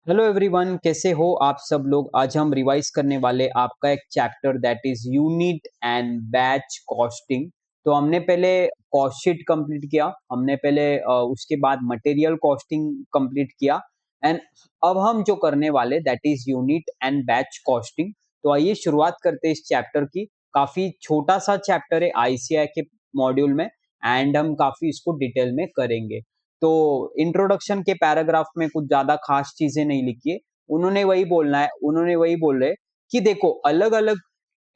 Hello everyone, कैसे हो आप सब लोग। आज हम रिवाइज करने वाले आपका एक chapter that is unit and batch costing. तो हमने पहले कॉस्ट शीट कंप्लीट किया, हमने पहले उसके बाद मटेरियल कॉस्टिंग कंप्लीट किया एंड अब हम जो करने वाले that is unit and batch costing. तो आइए शुरुआत करते हैं इस चैप्टर की। काफी छोटा सा चैप्टर है आईसीआई के मॉड्यूल में एंड हम काफी इसको डिटेल में करेंगे। तो इंट्रोडक्शन के पैराग्राफ में कुछ ज्यादा खास चीजें नहीं लिखी है। उन्होंने वही बोल रहे कि देखो, अलग अलग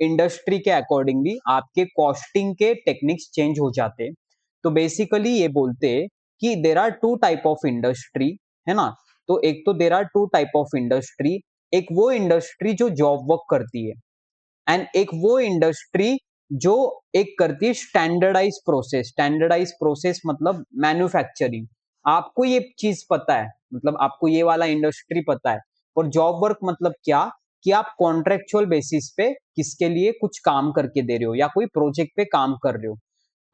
इंडस्ट्री के अकॉर्डिंगली आपके कॉस्टिंग के टेक्निक्स चेंज हो जाते हैं। तो बेसिकली ये बोलते हैं कि there are two type of industry, है ना। तो एक तो there are two type of industry, एक वो इंडस्ट्री जो जॉब वर्क करती है एंड एक वो इंडस्ट्री जो एक करती है स्टैंडर्डाइज प्रोसेस। स्टैंडर्डाइज प्रोसेस मतलब मैन्युफैक्चरिंग। आपको ये चीज पता है, मतलब आपको ये वाला इंडस्ट्री पता है। और जॉब वर्क मतलब क्या, कि आप कॉन्ट्रेक्चुअल बेसिस पे किसके लिए कुछ काम करके दे रहे हो या कोई प्रोजेक्ट पे काम कर रहे हो।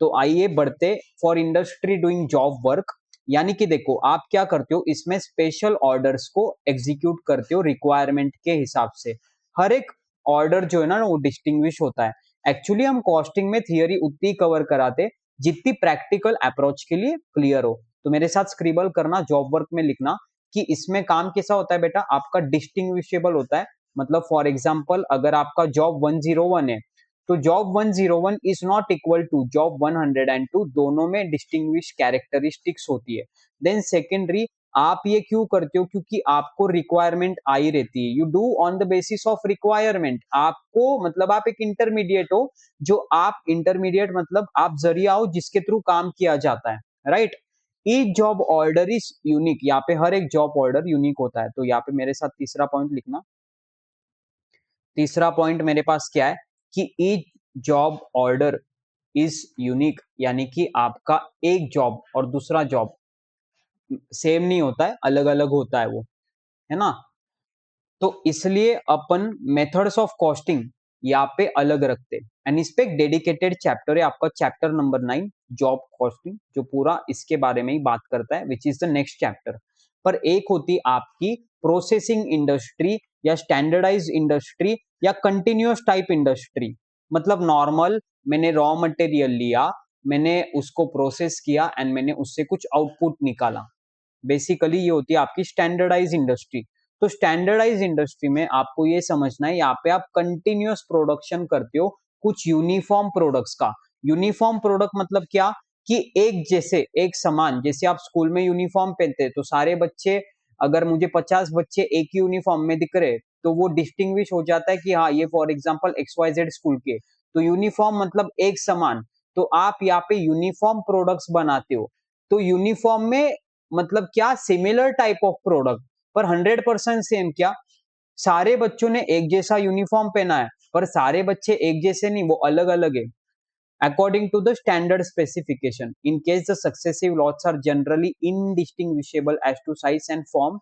तो आइए बढ़ते। For industry doing job work, यानी कि देखो आप क्या करते हो, इसमें स्पेशल ऑर्डर्स को एग्जीक्यूट करते हो रिक्वायरमेंट के हिसाब से। हर एक ऑर्डर जो है ना वो डिस्टिंग्विश होता है। एक्चुअली हम कॉस्टिंग में थियरी उतनी कवर कराते जितनी प्रैक्टिकल अप्रोच के लिए क्लियर हो। तो मेरे साथ स्क्रिबल करना, जॉब वर्क में लिखना कि इसमें काम कैसा होता है बेटा, आपका डिस्टिंग्विशेबल होता है। मतलब फॉर एग्जाम्पल अगर आपका जॉब 101 है तो job 101 is not equal to job 102, दोनों में डिस्टिंग्विश कैरेक्टरिस्टिक्स होती है। देन सेकेंडरी, आप ये क्यों करते हो, क्योंकि आपको रिक्वायरमेंट आई रहती है। You do on the basis of requirement. आपको मतलब आप एक इंटरमीडिएट हो, जो आप इंटरमीडिएट मतलब आप जरिया हो जिसके थ्रू काम किया जाता है, right. Each job order is unique, यहाँ पे हर एक जॉब ऑर्डर यूनिक होता है। तो यहाँ पे मेरे साथ तीसरा पॉइंट लिखना। तीसरा पॉइंट मेरे पास क्या है कि each job order is unique, यानी कि आपका एक जॉब और दूसरा जॉब सेम नहीं होता है, अलग अलग होता है वो, है ना। तो इसलिए अपन मेथड्स ऑफ कॉस्टिंग यहाँ पे अलग रखते हैं एंड इस पे एक डेडिकेटेड चैप्टर है आपका, चैप्टर नंबर 9 जॉब कॉस्टिंग, जो पूरा इसके बारे में ही बात करता है, which is the next chapter. पर एक होती आपकी प्रोसेसिंग इंडस्ट्री या स्टैंडर्डाइज इंडस्ट्री या कंटिन्यूअस टाइप इंडस्ट्री। मतलब नॉर्मल, मैंने रॉ मटेरियल लिया, मैंने उसको प्रोसेस किया एंड मैंने उससे कुछ आउटपुट निकाला। बेसिकली ये होती है आपकी स्टैंडर्डाइज इंडस्ट्री। तो स्टैंडर्डाइज इंडस्ट्री में आपको ये समझना है, यहाँ पे आप कंटिन्यूअस प्रोडक्शन करते हो कुछ यूनिफॉर्म प्रोडक्ट्स का। यूनिफॉर्म प्रोडक्ट मतलब क्या, कि एक जैसे एक समान, जैसे आप स्कूल में यूनिफॉर्म पहनते हैं तो सारे बच्चे, अगर मुझे 50 बच्चे एक ही यूनिफॉर्म में दिख रहे तो वो डिस्टिंग्विश हो जाता है कि हाँ ये फॉर एग्जाम्पल XYZ स्कूल के। तो यूनिफॉर्म मतलब एक समान। तो आप यहाँ पे यूनिफॉर्म प्रोडक्ट्स बनाते हो। तो यूनिफॉर्म में मतलब क्या, सिमिलर टाइप ऑफ प्रोडक्ट, पर 100% सेम क्या, सारे बच्चों ने एक जैसा यूनिफॉर्म पहना है पर सारे बच्चे एक जैसे नहीं, वो अलग अलग है according to the standard specification. In case the successive lots are generally indistinguishable as to size and form,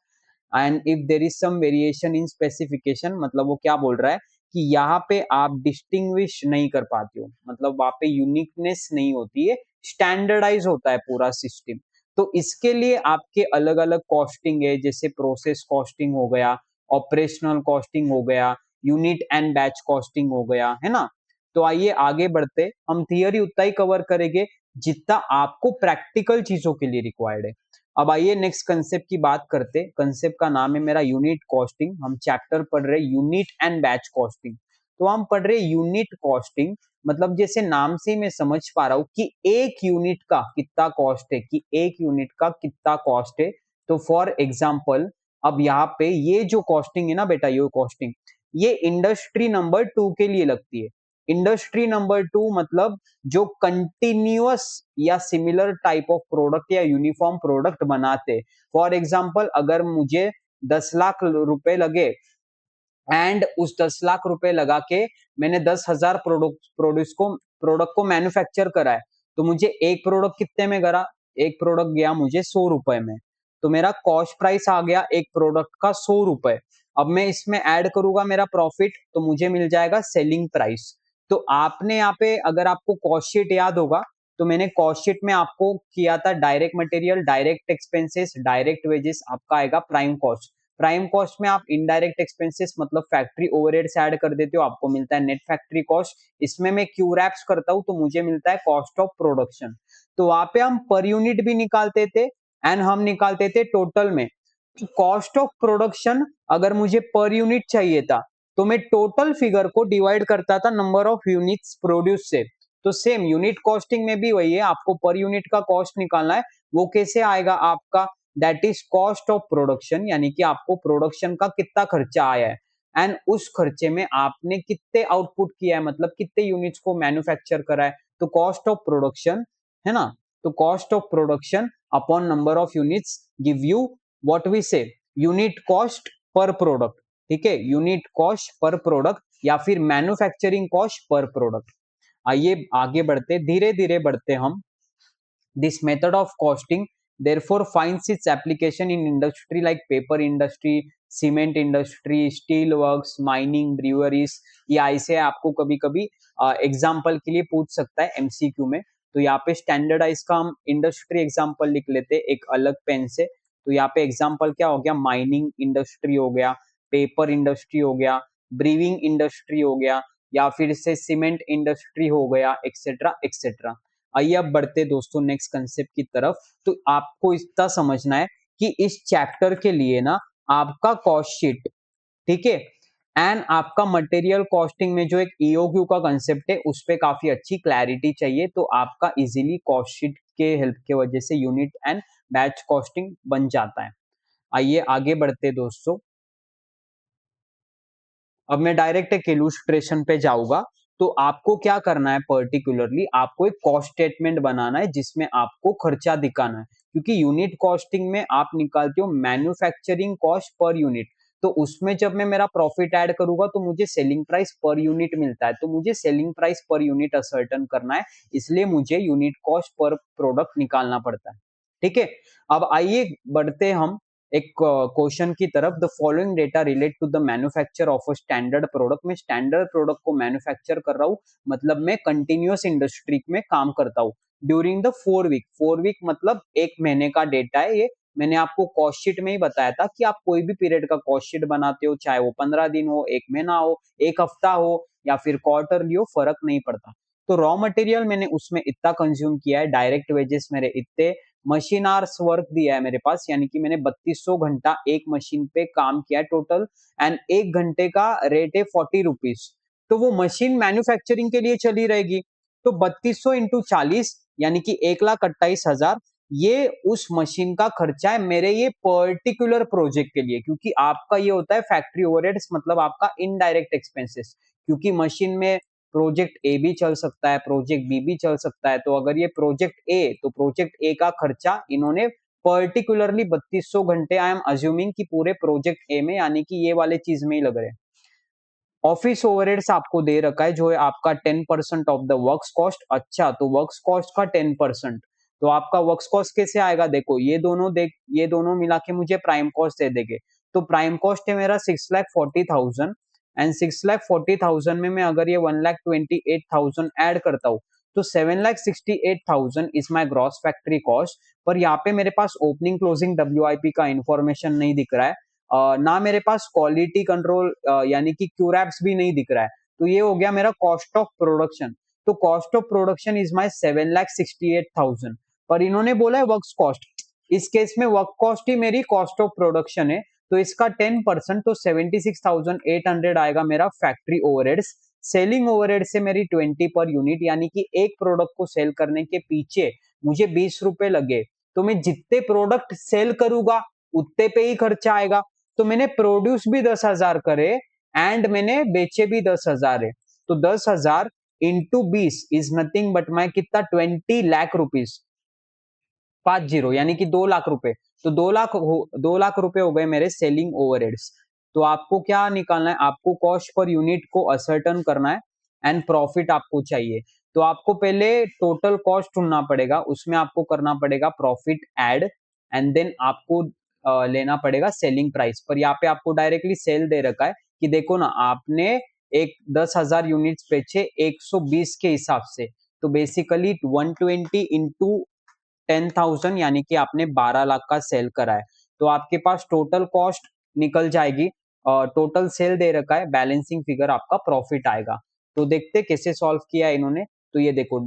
and if there is some variation in specification, मतलब वो क्या बोल रहा है कि यहाँ पे आप डिस्टिंग्विश नहीं कर पाते हो, मतलब वहां पे यूनिकनेस नहीं होती है, स्टैंडर्डाइज होता है पूरा सिस्टम। तो इसके लिए आपके अलग अलग कॉस्टिंग है, जैसे प्रोसेस कॉस्टिंग हो गया, ऑपरेशनल कॉस्टिंग हो गया, यूनिट एंड बैच कॉस्टिंग हो गया, है ना। तो आइए आगे बढ़ते, हम थियरी उतना ही कवर करेंगे जितना आपको प्रैक्टिकल चीजों के लिए रिक्वायर्ड है। अब आइए नेक्स्ट कंसेप्ट की बात करते। कंसेप्ट का नाम है मेरा यूनिट कॉस्टिंग। हम चैप्टर पढ़ रहे यूनिट एंड बैच कॉस्टिंग। तो हम पढ़ रहे यूनिट कॉस्टिंग, मतलब जैसे नाम से ही मैं समझ पा रहा हूं कि एक यूनिट का कितना कॉस्ट है, कि एक यूनिट का कितना कॉस्ट है। तो फॉर एग्जाम्पल, अब यहाँ पे ये जो कॉस्टिंग है ना बेटा, ये कॉस्टिंग ये इंडस्ट्री नंबर 2 के लिए लगती है। इंडस्ट्री नंबर 2 मतलब जो कंटिन्यूअस या सिमिलर टाइप ऑफ प्रोडक्ट या यूनिफॉर्म प्रोडक्ट बनाते। फॉर एग्जाम्पल अगर मुझे 10 लाख रुपए लगे एंड उस 10 लाख रुपए लगा के मैंने 10,000 प्रोडक्ट को मैन्युफैक्चर करा है, तो मुझे एक प्रोडक्ट कितने में करा, एक प्रोडक्ट गया मुझे 100 रुपए में। तो मेरा कॉस्ट प्राइस आ गया एक प्रोडक्ट का 100 रुपए। अब मैं इसमें ऐड करूंगा मेरा प्रॉफिट, तो मुझे मिल जाएगा सेलिंग प्राइस। तो आपने यहाँ पे अगर आपको कॉस्ट शीट याद होगा, तो मैंने कॉस्ट शीट में आपको किया था direct material, direct expenses, direct wages, आपका आएगा प्राइम कॉस्ट। प्राइम कॉस्ट में आप इनडायरेक्ट एक्सपेंसेस मतलब फैक्ट्री ओवरहेड्स ऐड कर देते हो, आपको मिलता है नेट फैक्ट्री कॉस्ट। इसमें मैं क्यू रैप्स करता हूँ तो मुझे मिलता है कॉस्ट ऑफ प्रोडक्शन। तो वहां पे हम पर यूनिट भी निकालते थे एंड हम निकालते थे टोटल में। कॉस्ट ऑफ प्रोडक्शन अगर मुझे पर यूनिट चाहिए था तो मैं टोटल फिगर को डिवाइड करता था नंबर ऑफ यूनिट्स प्रोड्यूस से। तो सेम यूनिट कॉस्टिंग में भी वही है, आपको पर यूनिट का कॉस्ट निकालना है। वो कैसे आएगा आपका, that is cost of production, यानी कि आपको प्रोडक्शन का कितना खर्चा आया है एंड उस खर्चे में आपने कितने आउटपुट किया है, मतलब कितने यूनिट्स को मैन्युफैक्चर करा है। तो कॉस्ट ऑफ प्रोडक्शन है ना, तो cost of production upon number of units give you what we say unit cost per product. ठीक है, यूनिट कॉस्ट पर प्रोडक्ट या फिर मैन्युफैक्चरिंग कॉस्ट पर प्रोडक्ट। आइए आगे बढ़ते, धीरे धीरे बढ़ते हम। This method of costing therefore finds its application in industry like paper industry, cement industry, steel works, mining, breweries। या ऐसे आपको कभी कभी एग्जाम्पल के लिए पूछ सकता है एमसीक्यू में। तो यहाँ पे स्टैंडर्डाइज का हम इंडस्ट्री एग्जाम्पल लिख लेते हैं एक अलग पेन से। तो यहाँ पे एग्जाम्पल क्या हो गया, माइनिंग इंडस्ट्री हो गया, पेपर इंडस्ट्री हो गया, ब्रीविंग इंडस्ट्री हो गया, या फिर से सीमेंट इंडस्ट्री हो गया, एक्सेट्रा एक्सेट्रा। आइए अब बढ़ते दोस्तों नेक्स्ट कंसेप्ट की तरफ। तो आपको इतना समझना है कि इस चैप्टर के लिए ना आपका कॉस्ट शीट, ठीक है, एंड आपका मटेरियल कॉस्टिंग में जो एक ईओक्यू का कंसेप्ट है उस पे काफी अच्छी क्लैरिटी चाहिए। तो आपका इजीली कॉस्ट शीट के हेल्प के वजह से यूनिट एंड बैच कॉस्टिंग बन जाता है। आइए आगे बढ़ते दोस्तों। अब मैं डायरेक्ट एक इलुस्ट्रेशन पे जाऊंगा। तो आपको क्या करना है, पर्टिकुलरली आपको एक कॉस्ट स्टेटमेंट बनाना है जिसमें आपको खर्चा दिखाना है, क्योंकि यूनिट कॉस्टिंग में आप निकालते हो मैन्युफैक्चरिंग कॉस्ट पर यूनिट। तो उसमें जब मैं मेरा प्रॉफिट ऐड करूंगा तो मुझे सेलिंग प्राइस पर यूनिट मिलता है, तो मुझे selling price per unit ascertain करना है, इसलिए मुझे यूनिट कॉस्ट पर प्रोडक्ट निकालना पड़ता है। ठीक है, अब आइए बढ़ते हम एक क्वेश्चन की तरफ। The following data relate to the manufacture of a standard product. मैं स्टैंडर्ड प्रोडक्ट को मैन्युफैक्चर कर रहा हूँ, मतलब मैं कंटिन्यूअस इंडस्ट्री में काम करता हूँ ड्यूरिंग द 4 वीक। 4 वीक मतलब एक महीने का डेटा है ये। मैंने आपको कॉस्ट शीट में ही बताया था कि आप कोई भी पीरियड का कॉस्ट शीट बनाते हो, चाहे वो 15 दिन हो, एक महीना हो, एक हफ्ता हो, या फिर क्वार्टरली हो, फर्क नहीं पड़ता। तो रॉ मटेरियल मैंने उसमें इतना कंज्यूम किया है, डायरेक्ट वेजेस मेरे इतने, मशीन आवर्स वर्क दिया है मेरे पास, यानी कि मैंने 3200 घंटा एक मशीन पे काम किया है टोटल, एंड एक घंटे का रेट है 40 रुपीज। तो वो मशीन मैन्युफैक्चरिंग के लिए चली रहेगी। तो 3200 इंटू 40 यानी कि 1,28,000, ये उस मशीन का खर्चा है मेरे ये पर्टिकुलर प्रोजेक्ट के लिए। क्योंकि आपका ये होता है फैक्ट्री ओवरहेड्स, मतलब आपका इनडायरेक्ट एक्सपेंसेस, क्योंकि मशीन में प्रोजेक्ट ए भी चल सकता है, प्रोजेक्ट बी भी चल सकता है। तो अगर ये प्रोजेक्ट ए, तो प्रोजेक्ट ए का खर्चा इन्होंने पर्टिकुलरली 3200 घंटे, आई एम अज्यूमिंग कि पूरे प्रोजेक्ट ए में, यानी कि ये वाले चीज में ही लग रहे हैं। ऑफिस ओवरहेड्स आपको दे रखा है जो है आपका 10% ऑफ द वर्क्स कॉस्ट। अच्छा, तो वर्क्स कॉस्ट का 10%, तो आपका वर्क्स कॉस्ट कैसे आएगा, देखो ये दोनों मिला के मुझे प्राइम कॉस्ट दे देंगे। तो प्राइम कॉस्ट है मेरा 6,40,000, एंड 6,40,000 में मैं अगर ये 1,28,000 ऐड करता हूँ तो 7,68,000 is my gross factory cost. पर यहाँ पे मेरे पास ओपनिंग क्लोजिंग डब्ल्यूआईपी का इंफॉर्मेशन नहीं दिख रहा है, ना मेरे पास क्वालिटी कंट्रोल यानी कि क्यूरैप्स भी नहीं दिख रहा है। तो ये हो गया मेरा कॉस्ट ऑफ प्रोडक्शन। तो cost of production is my 7,68,000, पर इन्होंने बोला है वर्क कॉस्ट। इस केस में वर्क कॉस्ट ही मेरी कॉस्ट ऑफ प्रोडक्शन है, तो इसका 10%, तो 76,800 आएगा मेरा फैक्ट्री ओवरहेड्स। सेलिंग ओवरहेड से मेरी 20 पर यूनिट, यानी कि एक प्रोडक्ट को सेल करने के पीछे मुझे 20 रुपए लगे, तो मैं जितने प्रोडक्ट सेल करूंगा उतने पे ही खर्चा आएगा। तो मैंने प्रोड्यूस भी 10,000 करे एंड मैंने बेचे भी 10,000 है। तो 10,000 into 20 is nothing but my कितना, 20 लाख रुपीज, 50, यानी कि 2 लाख रुपए। तो 2 लाख रुपए हो गए मेरे सेलिंग ओवरहेड्स। तो आपको क्या निकालना है, आपको कॉस्ट पर यूनिट को असर्टन करना है एंड प्रॉफिट आपको चाहिए। तो आपको पहले टोटल कॉस्ट ढूंढना पड़ेगा, उसमें आपको करना पड़ेगा प्रॉफिट ऐड, एंड देन आपको लेना पड़ेगा सेलिंग प्राइस। पर यहाँ पे आपको डायरेक्टली सेल दे रखा है कि देखो ना, आपने एक 10,000 यूनिट्स बेचे 120 के हिसाब से, तो बेसिकली 120 इंटू 10,000 यानी कि आपने 12 लाख का सेल करा है। तो आपके पास टोटल कॉस्ट निकल जाएगी। टोटल सेल दे रखा है, बैलेंसिंग फिगर आपका प्रॉफिट आएगा। तो देखते कैसे सॉल्व किया है इन्होंने। तो ये देखो,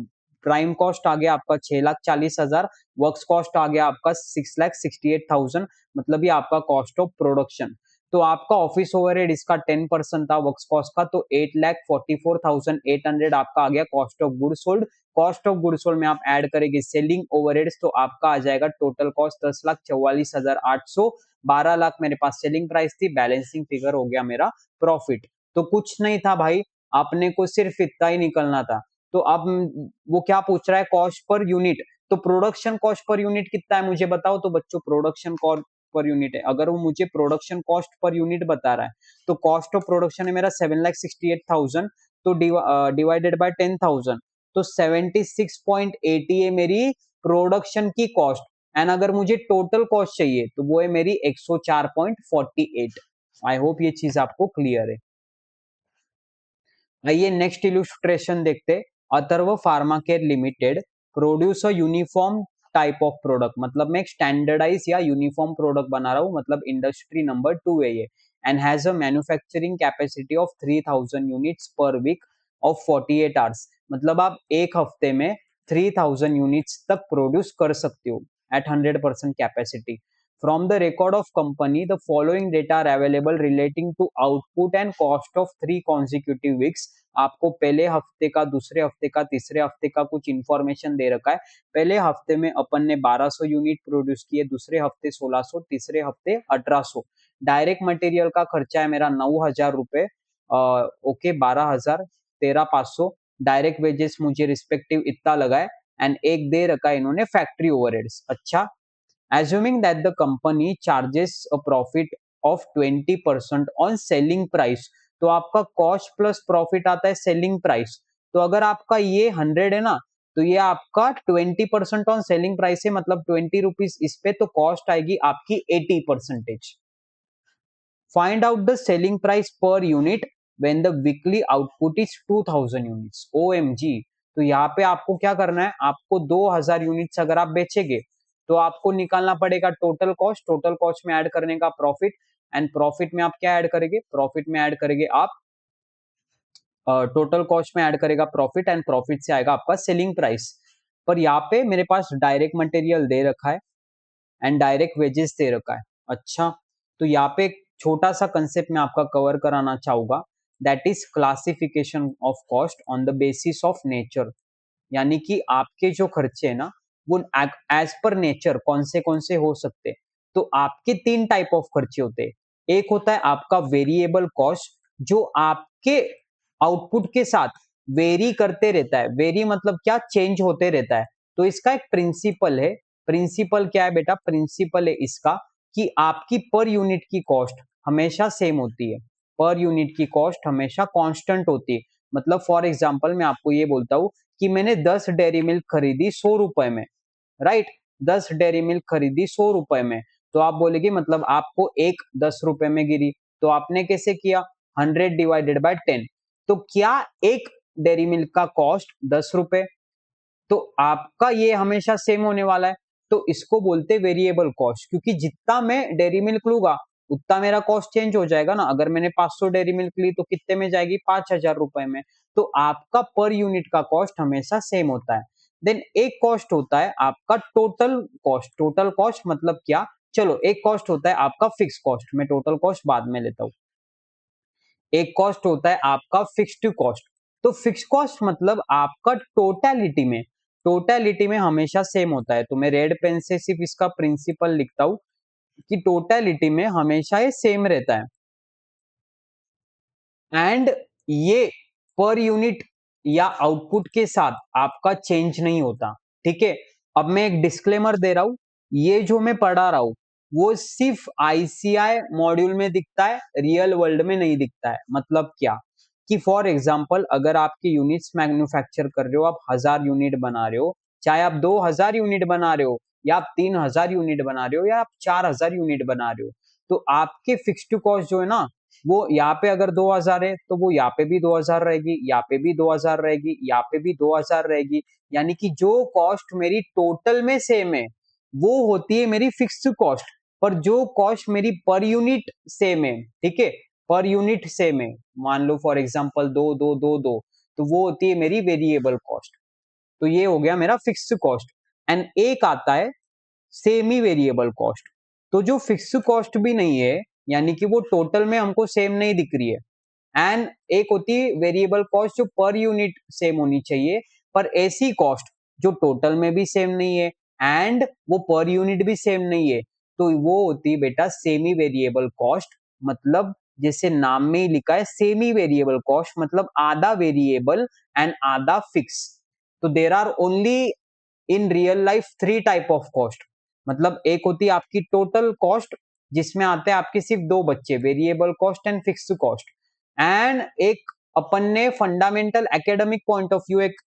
प्राइम कॉस्ट आ गया आपका 6,40,000, वर्क्स कॉस्ट आ गया आपका 6,68,000, मतलब ये आपका कॉस्ट ऑफ प्रोडक्शन। तो आपका ऑफिस ओवरहेड इसका 10% था वर्क्स कॉस्ट का, तो 8,44,800 आपका आ गया cost of good sold. Cost of good sold में आप ऐड करेंगे सेलिंग ओवरहेड्स, तो आपका आ जाएगा टोटल कॉस्ट 10,44,800। 12 लाख मेरे पास सेलिंग प्राइस थी, बैलेंसिंग फिगर हो गया मेरा प्रॉफिट। तो कुछ नहीं था भाई, आपने को सिर्फ इतना ही निकलना था। तो अब वो क्या पूछ रहा है, कॉस्ट पर यूनिट। तो प्रोडक्शन कॉस्ट पर यूनिट कितना है मुझे बताओ। तो बच्चों प्रोडक्शन कॉस्ट पर यूनिट है, अगर वो मुझे प्रोडक्शन कॉस्ट पर यूनिट बता रहा है, तो कॉस्ट ऑफ प्रोडक्शन है मेरा 7,68,000, तो डिवाइडेड बाय 10,000, तो 76.80 है मेरी प्रोडक्शन की कॉस्ट। एंड अगर मुझे टोटल कॉस्ट चाहिए तो वो है मेरी 104.48। आई होप ये चीज आपको क्लियर है। आइए नेक्स्ट इलुस्ट्रेशन देखते। Atharva pharma care limited produce a uniform type of product, मतलब मैं एक स्टैंडर्डाइज या यूनिफॉर्म प्रोडक्ट बना रहा हूँ, मतलब इंडस्ट्री नंबर 2 है ये। And has a manufacturing capacity of 3,000 units per week of 48 hours, मतलब आप एक हफ्ते में 3,000 यूनिट्स तक प्रोड्यूस कर सकते हो at 100% capacity. From the record of company, the following data are available relating to output and cost of 3 consecutive weeks. आपको पहले हफ्ते का, दूसरे हफ्ते का, तीसरे हफ्ते का कुछ इंफॉर्मेशन दे रखा है। पहले हफ्ते में अपन ने 1200 यूनिट प्रोड्यूस किए, दूसरे हफ्ते 1600, तीसरे हफ्ते 1800। डायरेक्ट मटेरियल का खर्चा है मेरा 9,000 रुपए, ओके 12,000, 13,500। डायरेक्ट वेजेस मुझे रिस्पेक्टिव इतना लगा है। एंड एक दे रखा है इन्होंने फैक्ट्री ओवरहेड्स। अच्छा, assuming that the company charges a profit of 20% on selling price, तो आपका कॉस्ट प्लस प्रॉफिट आता है सेलिंग प्राइस। तो अगर आपका ये 100 है ना, तो ये आपका 20% ऑन सेलिंग प्राइस है, मतलब 20 रुपीज इस पे, तो कॉस्ट आएगी आपकी 80%। Find out the selling price per unit when the weekly output is 2,000 units. OMG, तो यहाँ पे आपको क्या करना है, आपको 2,000 यूनिट्स अगर आप बेचेंगे तो आपको निकालना पड़ेगा टोटल कॉस्ट। टोटल कॉस्ट में ऐड करने का प्रॉफिट, एंड प्रॉफिट में आप क्या ऐड करेंगे, प्रॉफिट में ऐड करेंगे आप टोटल कॉस्ट में ऐड करेगा प्रॉफिट, एंड प्रॉफिट से आएगा आपका सेलिंग प्राइस। पर यहाँ पे मेरे पास डायरेक्ट मटेरियल दे रखा है एंड डायरेक्ट वेजेस दे रखा है। अच्छा, तो यहाँ पे एक छोटा सा कंसेप्ट मैं आपका कवर कराना चाहूंगा, that is classification of cost on the basis of nature. यानी कि आपके जो खर्चे है ना, वो एज पर नेचर कौन से हो सकते हैं। तो आपके 3 टाइप ऑफ खर्चे होते हैं। एक होता है आपका वेरिएबल कॉस्ट, जो आपके आउटपुट के साथ वेरी करते रहता है। वेरी मतलब क्या, चेंज होते रहता है। तो इसका एक प्रिंसिपल है। प्रिंसिपल क्या है बेटा, प्रिंसिपल है इसका कि आपकी पर यूनिट की कॉस्ट हमेशा सेम होती है, पर यूनिट की कॉस्ट हमेशा कांस्टेंट होती है। मतलब फॉर एग्जांपल मैं आपको ये बोलता हूं कि मैंने 10 डेयरी मिल्क खरीदी 100 रुपए में, राइट। 10 डेयरी मिल्क खरीदी 100 रुपए में, तो आप बोलेगे मतलब आपको एक 10 रुपए में गिरी। तो आपने कैसे किया, 100 डिवाइडेड बाय 10। तो क्या एक डेयरी मिल्क का कॉस्ट 10 रुपए, तो आपका ये हमेशा सेम होने वाला है। तो इसको बोलते वेरिएबल कॉस्ट, क्योंकि जितना मैं डेयरी मिल्क लूंगा उतना मेरा कॉस्ट चेंज हो जाएगा ना। अगर मैंने 500 डेयरी मिल्क ली तो कितने में जाएगी, 5,000 रुपए में। तो आपका पर यूनिट का कॉस्ट हमेशा सेम होता है। देन एक कॉस्ट होता है आपका टोटल कॉस्ट। टोटल कॉस्ट मतलब क्या, चलो एक कॉस्ट होता है आपका फिक्स कॉस्ट, मैं टोटल कॉस्ट बाद में लेता हूं। एक कॉस्ट होता है आपका फिक्स्ड कॉस्ट। तो फिक्स कॉस्ट मतलब आपका टोटलिटी में हमेशा सेम होता है। तो मैं रेड पेन से सिर्फ इसका प्रिंसिपल लिखता हूं कि टोटलिटी में हमेशा ये सेम रहता है, एंड ये पर यूनिट या आउटपुट के साथ आपका चेंज नहीं होता। ठीक है, अब मैं एक डिस्क्लेमर दे रहा हूं, ये जो मैं पढ़ा रहा हूं वो सिर्फ आईसीआई मॉड्यूल में दिखता है, रियल वर्ल्ड में नहीं दिखता है। मतलब क्या, कि फॉर एग्जांपल अगर आपके यूनिट्स मैन्युफैक्चर कर रहे हो, आप 1,000 यूनिट बना रहे हो, चाहे आप 2,000 यूनिट बना रहे हो, या आप 3,000 यूनिट बना रहे हो, या आप 4,000 यूनिट बना रहे हो, तो आपके फिक्स्ड कॉस्ट जो है ना, वो यहाँ पे अगर 2,000 है तो वो यहाँ पे भी 2,000 रहेगी, यहाँ पे भी 2,000 रहेगी, यहाँ पे भी 2,000 रहेगी। यानी कि जो कॉस्ट मेरी टोटल में सेम है वो होती है मेरी फिक्स्ड कॉस्ट। पर जो कॉस्ट मेरी पर यूनिट सेम है, ठीक है, पर यूनिट सेम है, मान लो फॉर एग्जांपल दो दो दो दो, तो वो होती है मेरी वेरिएबल कॉस्ट। तो ये हो गया मेरा फिक्स्ड कॉस्ट। एंड एक आता है सेमी वेरिएबल कॉस्ट। तो जो फिक्स्ड कॉस्ट भी नहीं है, यानी कि वो टोटल में हमको सेम नहीं दिख रही है, एंड एक होती है वेरिएबल कॉस्ट जो पर यूनिट सेम होनी चाहिए, पर ऐसी कॉस्ट जो टोटल में भी सेम नहीं है एंड वो पर यूनिट भी सेम नहीं है, तो वो होती है बेटा सेमी वेरिएबल कॉस्ट। मतलब जैसे नाम में ही लिखा है सेमी वेरिएबल कॉस्ट, मतलब आधा वेरिएबल एंड आधा फिक्स। तो there are only in real life three type of cost. मतलब एक होती है आपकी टोटल कॉस्ट, जिसमें आते हैं आपके सिर्फ दो बच्चे, variable cost and fixed cost. And एक अपन ने fundamental academic point of view एक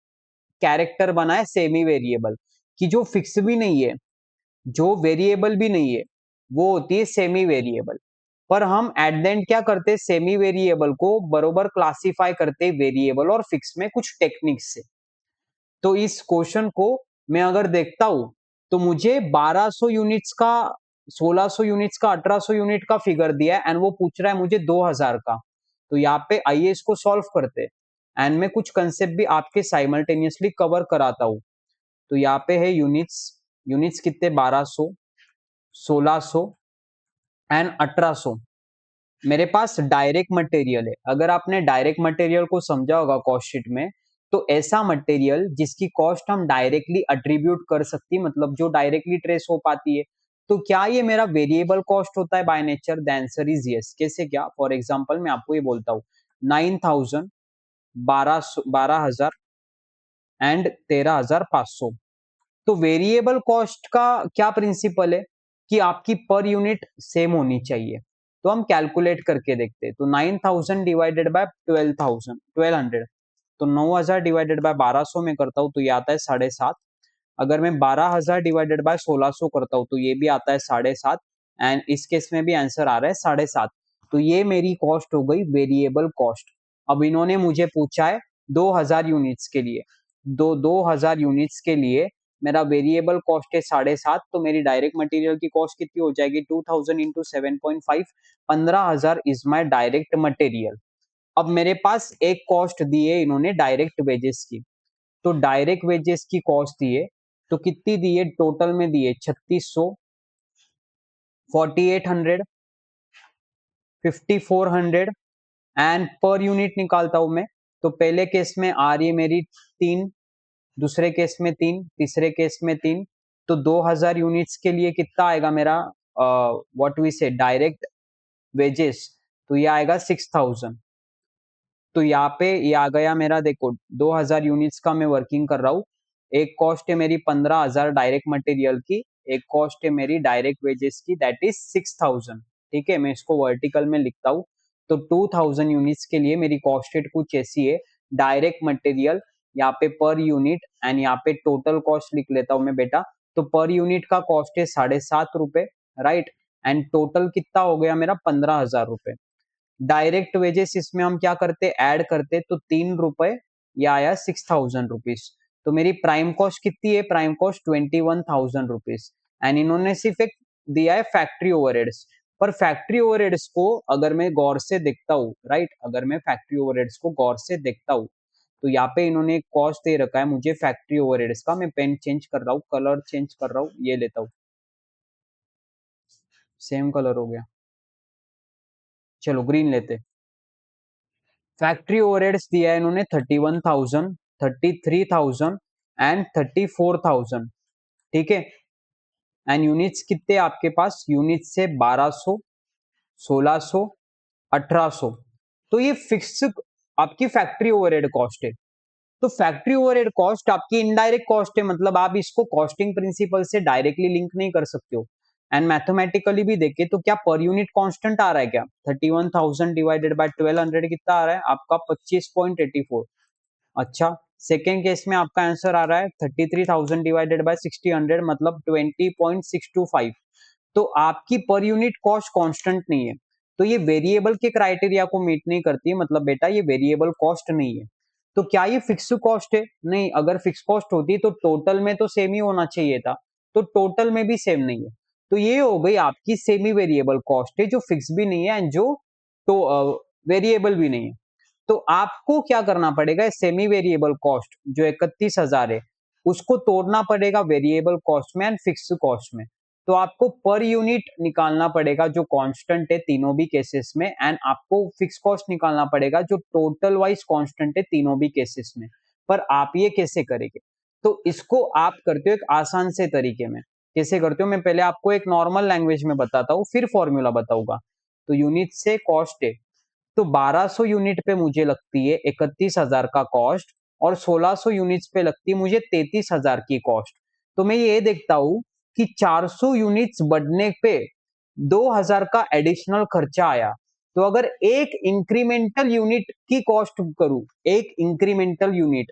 कैरेक्टर बना है सेमी वेरिएबल, कि जो फिक्स भी नहीं है, जो वेरिएबल भी नहीं है, वो होती है सेमी वेरिएबल। पर हम एट द एंड क्या करते हैं, सेमी वेरिएबल को बरोबर क्लासिफाई करते हैं वेरिएबल और फिक्स में कुछ टेक्निक्स से। तो इस क्वेश्चन को मैं अगर देखता हूं, तो मुझे 1200 यूनिट्स का, 1600 यूनिट्स का, 1800 यूनिट का फिगर दिया है एंड वो पूछ रहा है मुझे 2000 का। तो यहाँ पे आइए इसको सॉल्व करते हैं एंड मैं कुछ कंसेप्ट भी आपके साइमल्टेनियसली कवर कराता हूं। तो यहाँ पे है यूनिट्स, यूनिट्स कितने, 1200, 1600 एंड 1800। मेरे पास डायरेक्ट मटेरियल है। अगर आपने डायरेक्ट मटेरियल को समझा होगा कॉस्ट शीट में, तो ऐसा मटेरियल जिसकी कॉस्ट हम डायरेक्टली अट्रीब्यूट कर सकती, मतलब जो डायरेक्टली ट्रेस हो पाती है, तो क्या ये मेरा वेरिएबल कॉस्ट होता है by nature? The answer is yes. कैसे, क्या? फॉर एग्जांपल मैं आपको ये बोलता हूँ 9000, 12,000 एंड 13,500। तो वेरिएबल कॉस्ट का क्या प्रिंसिपल है कि आपकी पर यूनिट सेम होनी चाहिए। तो हम कैलकुलेट करके देखते हैं। तो 9000 डिवाइडेड बाय 12,000 तो 9000 डिवाइडेड बाय 1200 में करता हूं तो ये आता है 7.5। अगर मैं 12000 डिवाइडेड बाय 1600 करता हूं तो ये भी आता है 7.5। एंड इस केस में भी आंसर आ रहा है 7.5। तो ये मेरी कॉस्ट हो गई वेरिएबल कॉस्ट। अब इन्होंने मुझे पूछा है 2000 यूनिट्स के लिए, 2000 यूनिट्स के लिए मेरा वेरिएबल कॉस्ट है 7.5, तो मेरी डायरेक्ट मटेरियल की कॉस्ट कितनी हो जाएगी, 2000 into 7.5, 15,000 is my direct material. अब मेरे पास एक कॉस्ट दी है इन्होंने डायरेक्ट वेजेस की, तो डायरेक्ट वेजेस की कॉस्ट दी है, तो कितनी दी है, टोटल में दी है 3600, 4800, 5400 एंड पर यूनिट निकालता हूं मैं। तो पहले केस में आ रही है मेरी 3, दूसरे केस में 3, तीसरे केस में 3। तो 2000 यूनिट्स के लिए कितना आएगा मेरा, व्हाट वी से डायरेक्ट वेजेस, तो ये आएगा 6000। तो यहाँ पे ये आ गया मेरा, देखो 2000 यूनिट्स का मैं वर्किंग कर रहा हूँ। एक कॉस्ट है मेरी 15,000 डायरेक्ट मटेरियल की, एक कॉस्ट है मेरी डायरेक्ट वेजेस की, दैट इज 6000। ठीक है, मैं इसको वर्टिकल में लिखता हूँ। तो 2000 यूनिट्स के लिए मेरी कॉस्ट शीट कुछ ऐसी है, डायरेक्ट मटेरियल यहाँ पे पर यूनिट एंड यहाँ पे टोटल कॉस्ट लिख लेता हूँ मैं बेटा। तो पर यूनिट का कॉस्ट है 7.5 रुपए, राइट, एंड टोटल कितना हो गया मेरा, 15,000 रुपए। डायरेक्ट वेजेस इसमें हम क्या करते, ऐड करते, तो 3 रुपए, या आया 6000 रुपीज। तो मेरी प्राइम कॉस्ट कितनी है, प्राइम कॉस्ट 21,000 रुपीज। एंड इन्होंने सिर्फ एक दिया है फैक्ट्री ओवरहेड्स। पर फैक्ट्री ओवरहेड्स को अगर मैं गौर से देखता हूँ, राइट, अगर मैं फैक्ट्री ओवरहेड्स को गौर से देखता हूँ, तो यहाँ पे इन्होंने एक कॉस्ट दे रखा है मुझे फैक्ट्री ओवरहेड्स का। मैं पेन चेंज कर रहा हूँ, कलर चेंज कर रहा हूँ, ये लेता हूँ, सेम कलर हो गया, चलो ग्रीन लेते। फैक्ट्री ओवरहेड्स दिया है इन्होंने 31,000, 33,000 एंड 34,000। ठीक है, एंड यूनिट्स कितने आपके पास, यूनिट्स से 1200, 1600, 1800। तो ये फिक्स आपकी फैक्ट्री ओवरहेड कॉस्ट है। तो फैक्ट्री ओवरहेड कॉस्ट आपकी इनडायरेक्ट कॉस्ट है, मतलब आप इसको कॉस्टिंग प्रिंसिपल से डायरेक्टली लिंक नहीं कर सकते हो। एंड मैथमेटिकली भी देखे तो क्या पर यूनिट कांस्टेंट आ रहा है क्या, 31,000 डिवाइडेड बाय 1200 कितना आ रहा है आपका, 25.84। अच्छा, सेकेंड केस में आपका आंसर आ रहा है 33,000 डिवाइडेड बाय 60, मतलब 20.625। तो आपकी पर यूनिट कॉस्ट कांस्टेंट नहीं है, तो ये वेरिएबल के क्राइटेरिया को मीट नहीं करती है, मतलब बेटा ये वेरिएबल कॉस्ट नहीं है। तो क्या ये फिक्स कॉस्ट है, नहीं, अगर फिक्स कॉस्ट होती तो टोटल में तो सेम ही होना चाहिए था, तो टोटल में भी सेम नहीं है। तो ये हो गई आपकी सेमी वेरिएबल कॉस्ट है, जो फिक्स भी नहीं है एंड जो तो वेरिएबल भी नहीं है। तो आपको क्या करना पड़ेगा, सेमी वेरिएबल कॉस्ट जो 31,000 है उसको तोड़ना पड़ेगा वेरिएबल कॉस्ट में एंड फिक्स कॉस्ट में। तो आपको पर यूनिट निकालना पड़ेगा जो कांस्टेंट है तीनों भी केसेस में, एंड आपको फिक्स कॉस्ट निकालना पड़ेगा जो टोटल वाइज कांस्टेंट है तीनों भी केसेस में। पर आप ये कैसे करेंगे, तो इसको आप करते हो एक आसान से तरीके में। कैसे करते हो, मैं पहले आपको एक नॉर्मल लैंग्वेज में बताता हूँ फिर फॉर्मूला बताऊंगा। तो यूनिट से कॉस्ट है, तो 1200 यूनिट पे मुझे लगती है 31,000 का कॉस्ट, और 1600 यूनिट्स पे लगती है मुझे 33,000 की कॉस्ट। तो मैं ये देखता हूं कि 400 यूनिट्स बढ़ने पे 2,000 का एडिशनल खर्चा आया। तो अगर एक इंक्रीमेंटल यूनिट की कॉस्ट करूं, एक इंक्रीमेंटल यूनिट,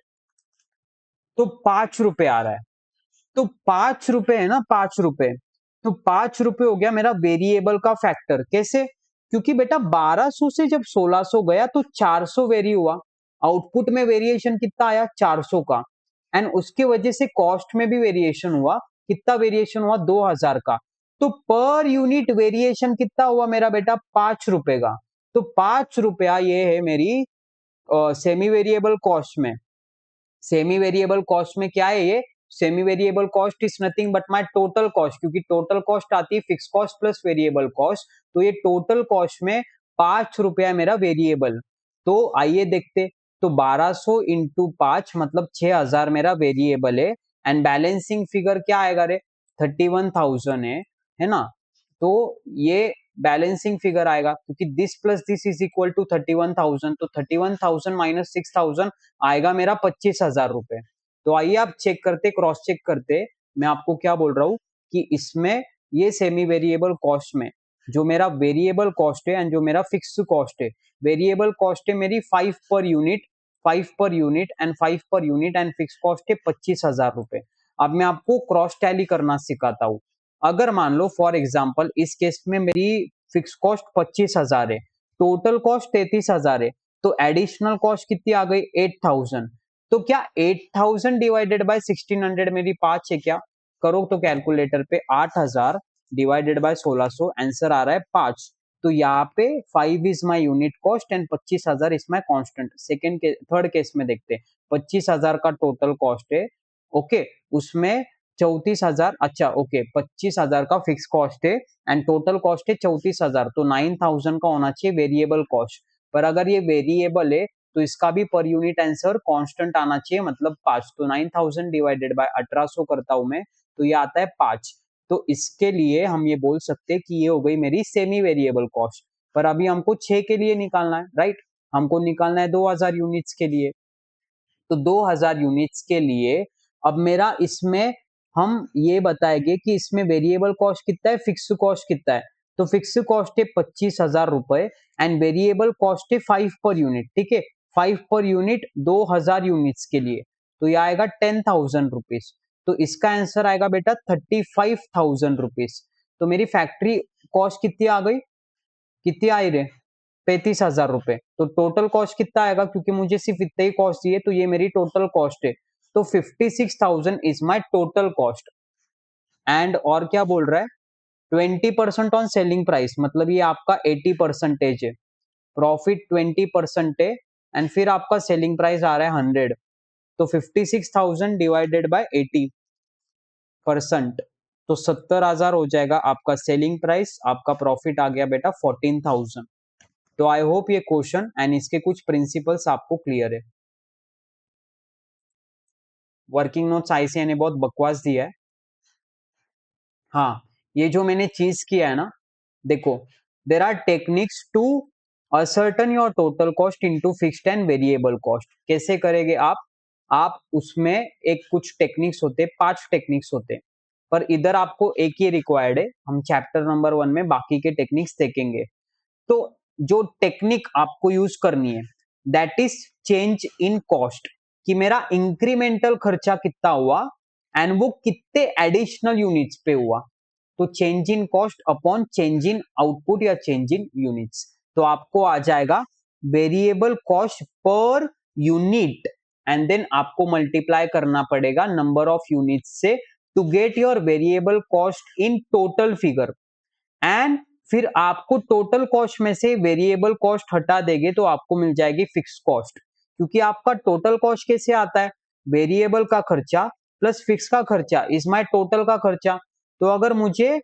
तो 5 रुपए आ रहा है। तो 5 रुपए है ना, 5 रुपए, तो 5 रुपए हो गया मेरा वेरिएबल का फैक्टर। कैसे, क्योंकि बेटा 1200 से जब 1600 गया तो 400 वेरी हुआ, आउटपुट में वेरिएशन कितना आया 400 का, एंड उसकी वजह से कॉस्ट में भी वेरिएशन हुआ। कितना वेरिएशन हुआ 2,000 का। तो पर यूनिट वेरिएशन कितना हुआ मेरा बेटा 5 रुपए का। तो 5 रुपया ये है मेरी सेमी वेरिएबल कॉस्ट में। सेमी वेरिएबल कॉस्ट में क्या है ये, semi variable cost is nothing but my total cost, क्योंकि टोटल कॉस्ट आती है fix cost plus variable cost. तो ये टोटल कॉस्ट में 5 रुपया मेरा वेरिएबल। तो आइए देखते, तो 1200 इंटू 5 मतलब 6,000 मेरा वेरिएबल है, एंड बैलेंसिंग फिगर क्या आएगा रे, 31,000 है ना। तो ये बैलेंसिंग फिगर आएगा, क्योंकि this plus this is equal to 31,000, तो 31,000 माइनस 6,000 आएगा मेरा 25,000 रुपए। तो आइए आप चेक करते, क्रॉस चेक करते, मैं आपको क्या बोल रहा हूं कि इसमें ये सेमी वेरिएबल कॉस्ट में जो मेरा वेरिएबल कॉस्ट है एंड जो मेरा फिक्स कॉस्ट है, वेरिएबल कॉस्ट है मेरी 5 पर यूनिट, 5 पर यूनिट एंड 5 पर यूनिट, एंड फिक्स कॉस्ट है 25,000 रुपए। अब मैं आपको क्रॉस टैली करना सिखाता हूं। अगर मान लो फॉर एग्जाम्पल इस केस में मेरी फिक्स कॉस्ट 25,000 है, टोटल कॉस्ट 33,000 है, तो एडिशनल कॉस्ट कितनी आ गई 8,000। तो क्या 8,000 डिवाइडेड बाय 1600 मेरी 5 है क्या, करो तो कैलकुलेटर पे 8,000 डिवाइडेड बाय 1600, आंसर आ रहा है 5। तो यहाँ पे 5 is my unit cost and 25,000 is my constant. Second के थर्ड केस में देखते हैं, 25,000 का टोटल कॉस्ट है, ओके, उसमें 34,000, अच्छा ओके, 25,000 का फिक्स कॉस्ट है एंड टोटल कॉस्ट है 34,000, तो 9,000 का होना चाहिए वेरिएबल कॉस्ट। पर अगर ये वेरिएबल है तो इसका भी पर यूनिट आंसर कांस्टेंट आना चाहिए, मतलब 5। तो 9,000 डिवाइडेड बाय 1800 करता हूं मैं, तो ये आता है 5। तो इसके लिए हम ये बोल सकते हैं कि ये हो गई मेरी सेमी वेरिएबल कॉस्ट। पर अभी हमको 6 के लिए निकालना है, राइट, हमको निकालना है 2,000 यूनिट्स के लिए। तो 2,000 यूनिट्स के लिए अब मेरा इसमें हम ये बताएंगे कि इसमें वेरिएबल कॉस्ट कितना है, फिक्स कॉस्ट कितना है। तो फिक्स कॉस्ट है 25,000 रुपए एंड वेरिएबल कॉस्ट है 5 पर यूनिट, ठीक है, 5 पर यूनिट 2,000 यूनिट्स के लिए, तो ये आएगा 10,000 रुपीज। तो इसका आंसर आएगा बेटा 35,000 रुपीज। तो मेरी फैक्ट्री कॉस्ट कितनी आ गई, कितनी आई रे, 35,000 रुपए। तो टोटल कॉस्ट कितना आएगा, क्योंकि मुझे सिर्फ इतना ही कॉस्ट दिए, तो ये मेरी टोटल कॉस्ट है। तो 56,000 is my total cost. And और क्या बोल रहा है, 20% ऑन सेलिंग प्राइस, मतलब ये आपका 80% है, प्रॉफिट 20% है, एंड फिर आपका सेलिंग प्राइस आ रहा है 100। तो 56,000 डिवाइडेड बाय 80%, तो 70,000 हो जाएगा आपका सेलिंग प्राइस, आपका प्रॉफिट आ गया बेटा 14,000। तो आई होप ये क्वेश्चन एंड इसके कुछ प्रिंसिपल्स आपको क्लियर है। वर्किंग नोट्स आईसीए ने बहुत बकवास दिया है। हाँ, ये जो मैंने चीज किया है ना, देखो, there are techniques to ascertain your total cost into fixed and variable cost. कैसे करेंगे आप उसमें एक कुछ टेक्निक्स होते हैं, 5 टेक्निक्स होते हैं, पर इधर आपको एक ही रिक्वायर्ड है। हम चैप्टर नंबर 1 में बाकी के टेक्निक्स देखेंगे। तो जो टेक्निक आपको यूज करनी है that is change in cost, कि मेरा इंक्रीमेंटल खर्चा कितना हुआ एंड वो कितने एडिशनल यूनिट्स पे हुआ। तो change in cost upon change in output या चेंज इन यूनिट्स, तो आपको आ जाएगा variable cost per unit, and then आपको मल्टीप्लाई करना पड़ेगा नंबर ऑफ यूनिट्स से, to get your variable cost in total figure, and फिर आपको टोटल कॉस्ट में से वेरिएबल कॉस्ट हटा देंगे तो आपको मिल जाएगी फिक्स कॉस्ट। क्योंकि आपका टोटल कॉस्ट कैसे आता है, वेरिएबल का खर्चा प्लस फिक्स का खर्चा इज माय टोटल का खर्चा। तो अगर मुझे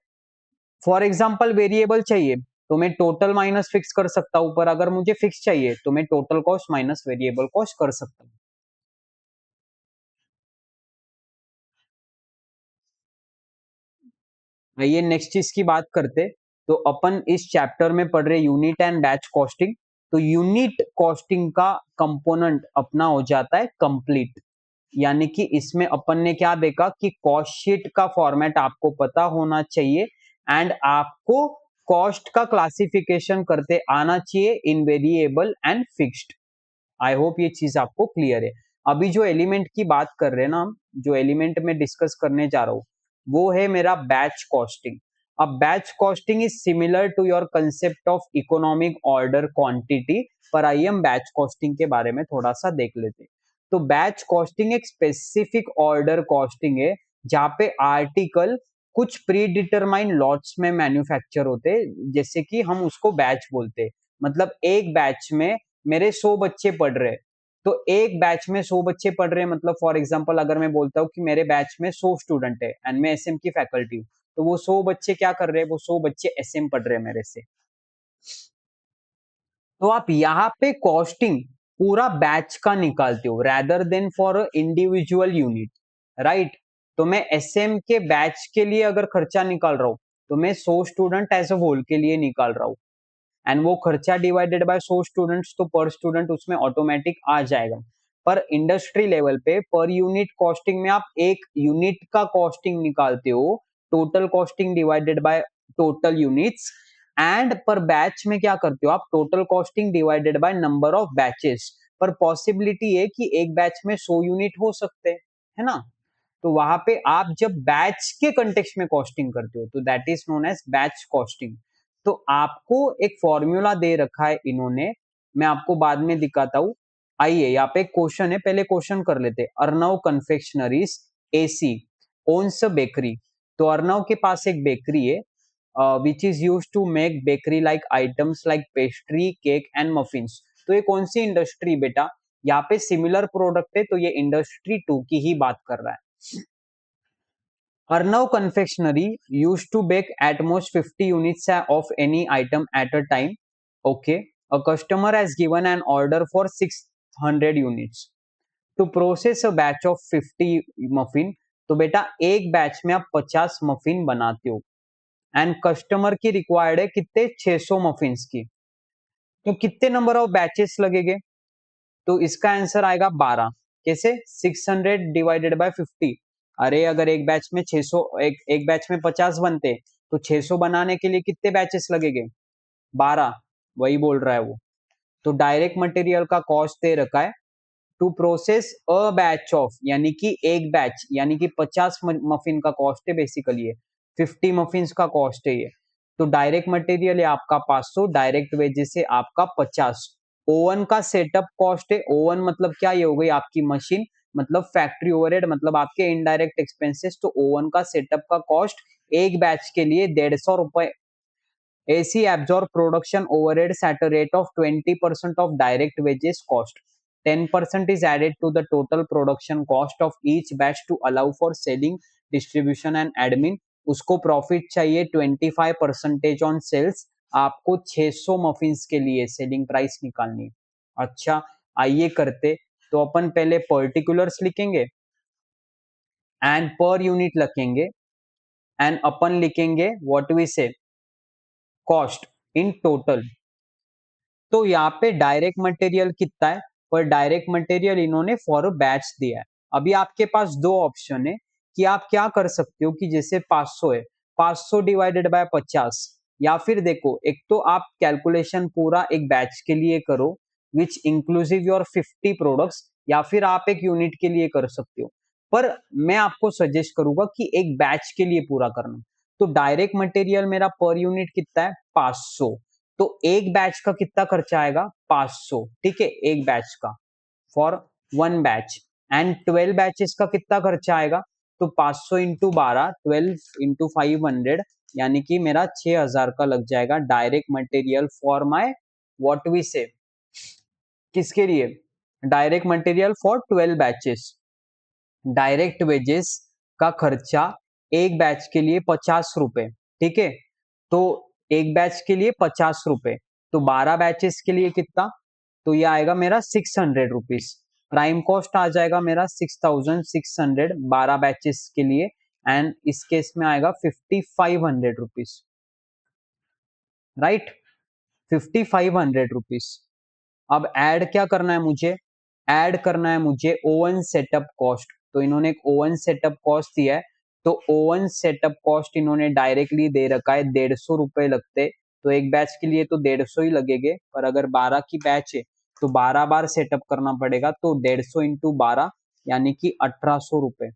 फॉर एग्जांपल वेरिएबल चाहिए तो मैं टोटल माइनस फिक्स कर सकता हूं, पर अगर मुझे फिक्स चाहिए तो मैं total cost minus variable cost कर सकता हूं। आइए नेक्स्ट चीज की बात करते। तो अपन इस चैप्टर में पढ़ रहे यूनिट एंड बैच कॉस्टिंग। तो यूनिट कॉस्टिंग का कंपोनेंट अपना हो जाता है कंप्लीट, यानी कि इसमें अपन ने क्या देखा कि कॉस्ट शीट का फॉर्मेट आपको पता होना चाहिए एंड आपको कॉस्ट का क्लासिफिकेशन करते आना चाहिए इन variable and fixed. I hope ये चीज आपको क्लियर है। अभी जो एलिमेंट की बात कर रहे हैं ना हम, जो एलिमेंट में डिस्कस करने जा रहा हूं वो है मेरा बैच कॉस्टिंग। अब batch costing is similar to your concept of economic order quantity, पर आइए हम बैच कॉस्टिंग के बारे में थोड़ा सा देख लेते हैं। तो बैच कॉस्टिंग एक स्पेसिफिक ऑर्डर कॉस्टिंग है जहां पे आर्टिकल कुछ प्री डिटरमाइंड लॉट्स में मैन्युफैक्चर होते हैं, जैसे कि हम उसको बैच बोलते हैं। मतलब एक बैच में मेरे 100 बच्चे पढ़ रहे हैं, तो एक बैच में 100 बच्चे पढ़ रहे हैं, मतलब फॉर एग्जांपल अगर मैं बोलता हूँ कि मेरे बैच में 100 स्टूडेंट है एंड मैं एसएम की फैकल्टी हूँ, तो वो 100 बच्चे क्या कर रहे हैं, वो 100 बच्चे एसएम पढ़ रहे हैं मेरे से। तो आप यहाँ पे कॉस्टिंग पूरा बैच का निकालते हो rather than for individual unit, right. तो मैं एसएम के बैच के लिए अगर खर्चा निकाल रहा हूँ तो मैं 100 स्टूडेंट एज अ होल के लिए निकाल रहा हूँ, एंड वो खर्चा डिवाइडेड बाय 100 स्टूडेंट्स, तो पर स्टूडेंट उसमें ऑटोमेटिक आ जाएगा। पर इंडस्ट्री लेवल पे पर यूनिट कॉस्टिंग में आप एक यूनिट का कॉस्टिंग निकालते हो, total costing divided by total units, and पर बैच में क्या करते हो आप, total costing divided by number of batches. पर पॉसिबिलिटी है कि एक बैच में 100 यूनिट हो सकते हैं, है ना। तो वहां पे आप जब बैच के कंटेक्स्ट में कॉस्टिंग करते हो तो that is known as batch costing. तो आपको एक फॉर्मूला दे रखा है इन्होंने, मैं आपको बाद में दिखाता हूं। आइए यहाँ पे क्वेश्चन है, पहले क्वेश्चन कर लेते। Arnav confectioneries AC owns a bakery. तो अर्नव के पास एक बेकरी है which is use to make bakery like items like pastry cake and muffins. तो ये कौन सी इंडस्ट्री बेटा, यहाँ पे सिमिलर प्रोडक्ट है तो ये इंडस्ट्री टू की ही बात कर रहा है। Arnav Confectionery used to bake at most 50 units of any item at a time. Okay. A customer has given an order for 600 units. To process a batch of 50 muffin, तो बेटा एक batch में आप 50 मफिन बनाते हो and customer की required है कितने, 600 मफिन्स की। तो कितने नंबर ऑफ बैचेस लगेंगे, तो इसका आंसर आएगा 12। कैसे, 600 डिवाइडेड बाय 50। अरे अगर एक बैच में 600, एक बैच में 50 बनते तो 600 बनाने के लिए कितने बैचेस लगेंगे, 12। वही बोल रहा है वो। तो डायरेक्ट मटेरियल का कॉस्ट दे रखा है to process a batch of, यानी कि एक बैच, यानी कि 50 मफिन का कॉस्ट है बेसिकली ये, 50 मफिन का कॉस्ट है ये। तो डायरेक्ट मटेरियल है आपका 500, डायरेक्ट वेजेस है आपका 50। ओवन का सेटअप कॉस्ट है, ओवन मतलब क्या, ये हो गई आपकी मशीन, मतलब फैक्ट्री ओवरहेड, मतलब आपके इनडायरेक्ट एक्सपेंसेस। तो ओवन का सेटअप का कॉस्ट एक बैच के लिए 150 रुपए। AC absorb production overheads at a rate of 20% of direct wages cost. 10% is added to the total production cost of each batch to allow for selling, distribution and admin. उसको profit चाहिए 25% on sales. आपको 600 muffins के लिए selling price निकालनी है। अच्छा, आइए करते। तो अपन पहले पर्टिकुलर्स लिखेंगे एंड पर यूनिट लिखेंगे एंड अपन लिखेंगे व्हाट वी से कॉस्ट इन टोटल। तो यहाँ पे डायरेक्ट मटेरियल कितना है, पर डायरेक्ट मटेरियल इन्होंने फॉर बैच दिया है। अभी आपके पास दो ऑप्शन है कि आप क्या कर सकते हो, कि जैसे 500 है, 500 डिवाइडेड बाय 50, या फिर देखो एक तो आप कैलकुलेशन पूरा एक बैच के लिए करो विच इंक्लूसिव योर 50 प्रोडक्ट्स, या फिर आप एक यूनिट के लिए कर सकते हो। पर मैं आपको सजेस्ट करूंगा कि एक बैच के लिए पूरा करना। तो डायरेक्ट मटेरियल मेरा पर यूनिट कितना है, 500। तो एक बैच का कितना खर्चा आएगा, 500, ठीक है, एक बैच का for one batch. And 12 batches का कितना खर्चा आएगा, तो 500 इंटू 12, 12 इंटू 500, यानी कि मेरा 6000 का लग जाएगा direct material for my what we say, किसके लिए, direct material for 12 batches. Direct wages का खर्चा एक बैच के लिए 50 रुपए, ठीक है। तो एक बैच के लिए 50 रुपए, तो 12 बैचेस के लिए कितना, तो ये आएगा मेरा 600 रुपीज। प्राइम कॉस्ट आ जाएगा मेरा 6600 12 बैचेस के लिए, एंड इस केस में आएगा 5500 रुपीज, राइट, 5500 रुपीज। अब ऐड क्या करना है मुझे, ऐड करना है मुझे ओवन सेटअप कॉस्ट। तो इन्होंने एक ओवन सेटअप कॉस्ट दिया है, तो ओवन सेटअप कॉस्ट इन्होंने डायरेक्टली दे रखा है 150 रुपए लगते, तो एक बैच के लिए तो 150 ही लगेंगे, पर अगर 12 की बैच है तो 12 बार सेटअप करना पड़ेगा, तो 150 इंटू 12 यानी कि 1800 रुपए।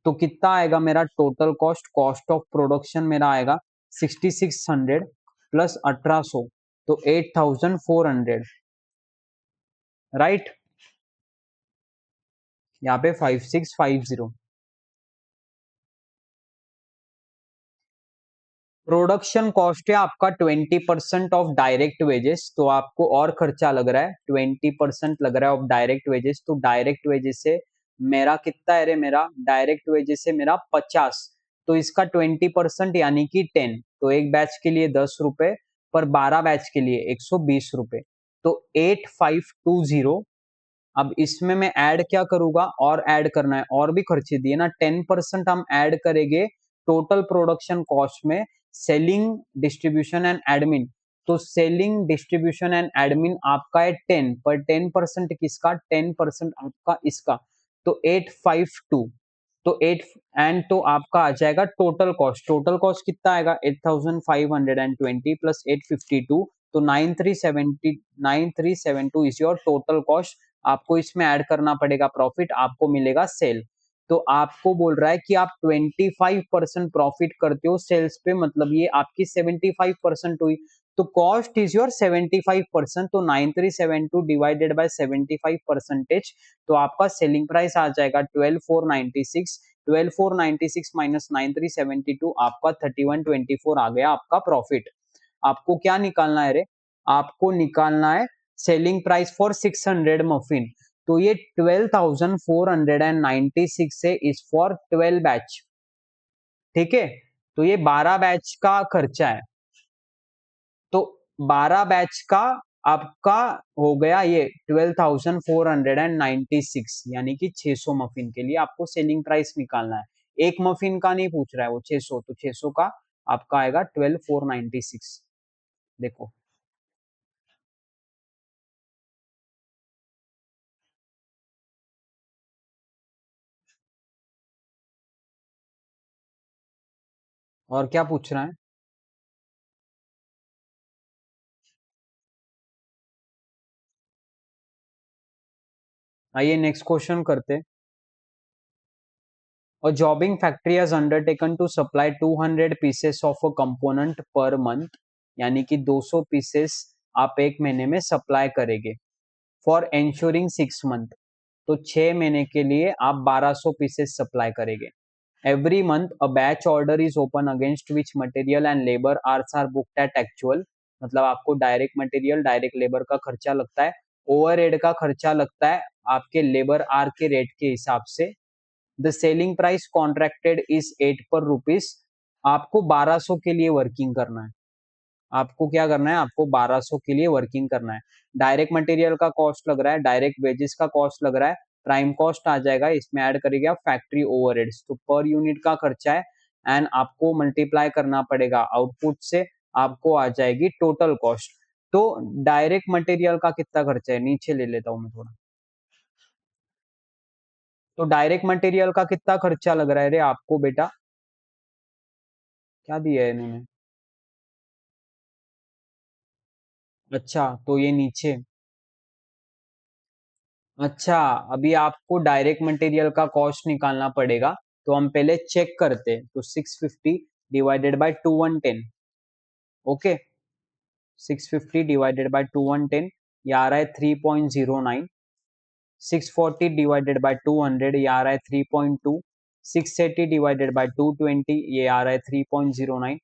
तो कितना आएगा मेरा total cost, cost of production मेरा आएगा 6600 प्लस 1800, तो 8400, राइट, यहाँ पे 5650। प्रोडक्शन कॉस्ट है आपका 20% ऑफ डायरेक्ट वेजेस, तो आपको और खर्चा लग रहा है 20% लग रहा है ऑफ डायरेक्ट वेजेस, तो डायरेक्ट वेजेस से मेरा कितना है रे, मेरा डायरेक्ट वेजेस से मेरा 50, तो इसका 20% यानी कि 10, तो एक बैच के लिए 10 रुपए, पर 12 बैच के लिए 120 रुपए, तो 8520। अब इसमें मैं ऐड क्या करूंगा, और ऐड करना है, और भी खर्चे दिए ना, 10% हम ऐड करेंगे टोटल प्रोडक्शन कॉस्ट में, सेलिंग डिस्ट्रीब्यूशन एंड एडमिन। तो सेलिंग डिस्ट्रीब्यूशन एंड एडमिन आपका है 10, पर 10% किसका, 10% आपका इसका, तो 852, तो 8, एंड तो आपका आ जाएगा टोटल कॉस्ट, टोटल कॉस्ट कितना आएगा 8520 प्लस 852, तो 9372 इज योर टोटल कॉस्ट। आपको इसमें ऐड करना पड़ेगा प्रॉफिट, आपको मिलेगा सेल। तो आपको बोल रहा है कि आप 25% प्रॉफिट करते हो सेल्स पे, मतलब ये आपकी 75% हुई, तो कॉस्ट इज योर 75%, तो 9372 डिवाइडेड बाय 75%, तो आपका सेलिंग प्राइस आ जाएगा 12496, 12496 माइनस 9372, आपका 3124 आ गया आपका प्रॉफिट। आपको क्या निकालना है रे, आपको निकालना है सेलिंग प्राइस फॉर 600 मफिन, तो ये 12496 है इज फॉर 12 बैच, ठीक है। तो ये 12 बैच का खर्चा है, तो 12 बैच का आपका हो गया ये 12496, यानी कि 600 मफिन के लिए आपको सेलिंग प्राइस निकालना है, एक मफिन का नहीं पूछ रहा है वो, 600, तो 600 का आपका आएगा 12496। देखो, और क्या पूछ रहा है। आइए नेक्स्ट क्वेश्चन करते। A jobbing factory has undertaken to supply 200 pieces of a component per month, यानी कि 200 पीसेस आप एक महीने में सप्लाई करेंगे, फॉर ensuring 6 मंथ, तो 6 महीने के लिए आप 1200 पीसेस सप्लाई करेंगे। Every month a batch order is open against which material and labour hours are booked at actual, मतलब आपको डायरेक्ट मटेरियल डायरेक्ट लेबर का खर्चा लगता है, ओवरहेड का खर्चा लगता है आपके लेबर आर के रेट के हिसाब से। The selling price contracted is 8 पर रुपीज, आपको 1200 के लिए वर्किंग करना है, आपको क्या करना है, आपको 1200 के लिए वर्किंग करना है। डायरेक्ट मटेरियल का कॉस्ट लग रहा है, डायरेक्ट वेजेस का कॉस्ट लग रहा है, प्राइम कॉस्ट आ जाएगा, इसमें ऐड करेंगे आप फैक्ट्री ओवरहेड्स, तो पर यूनिट का खर्चा है, एंड आपको मल्टीप्लाई करना पड़ेगा आउटपुट से, आपको आ जाएगी टोटल कॉस्ट। तो डायरेक्ट मटेरियल का कितना खर्चा है, नीचे ले लेता हूं मैं थोड़ा, तो डायरेक्ट मटेरियल का कितना खर्चा लग रहा है रे आपको बेटा, क्या दिया है इन्होंने, अच्छा तो ये नीचे, अच्छा, अभी आपको डायरेक्ट मटेरियल का कॉस्ट निकालना पड़ेगा, तो हम पहले चेक करते हैं, तो 650 divided by 2110, okay, 650 divided by 2110, ये आ रहा है 3.09, 640 डिवाइडेड बाय 200, ये आ रहा है 3.2, 680 डिवाइडेड बाय 220 ये आ रहा है 3.09,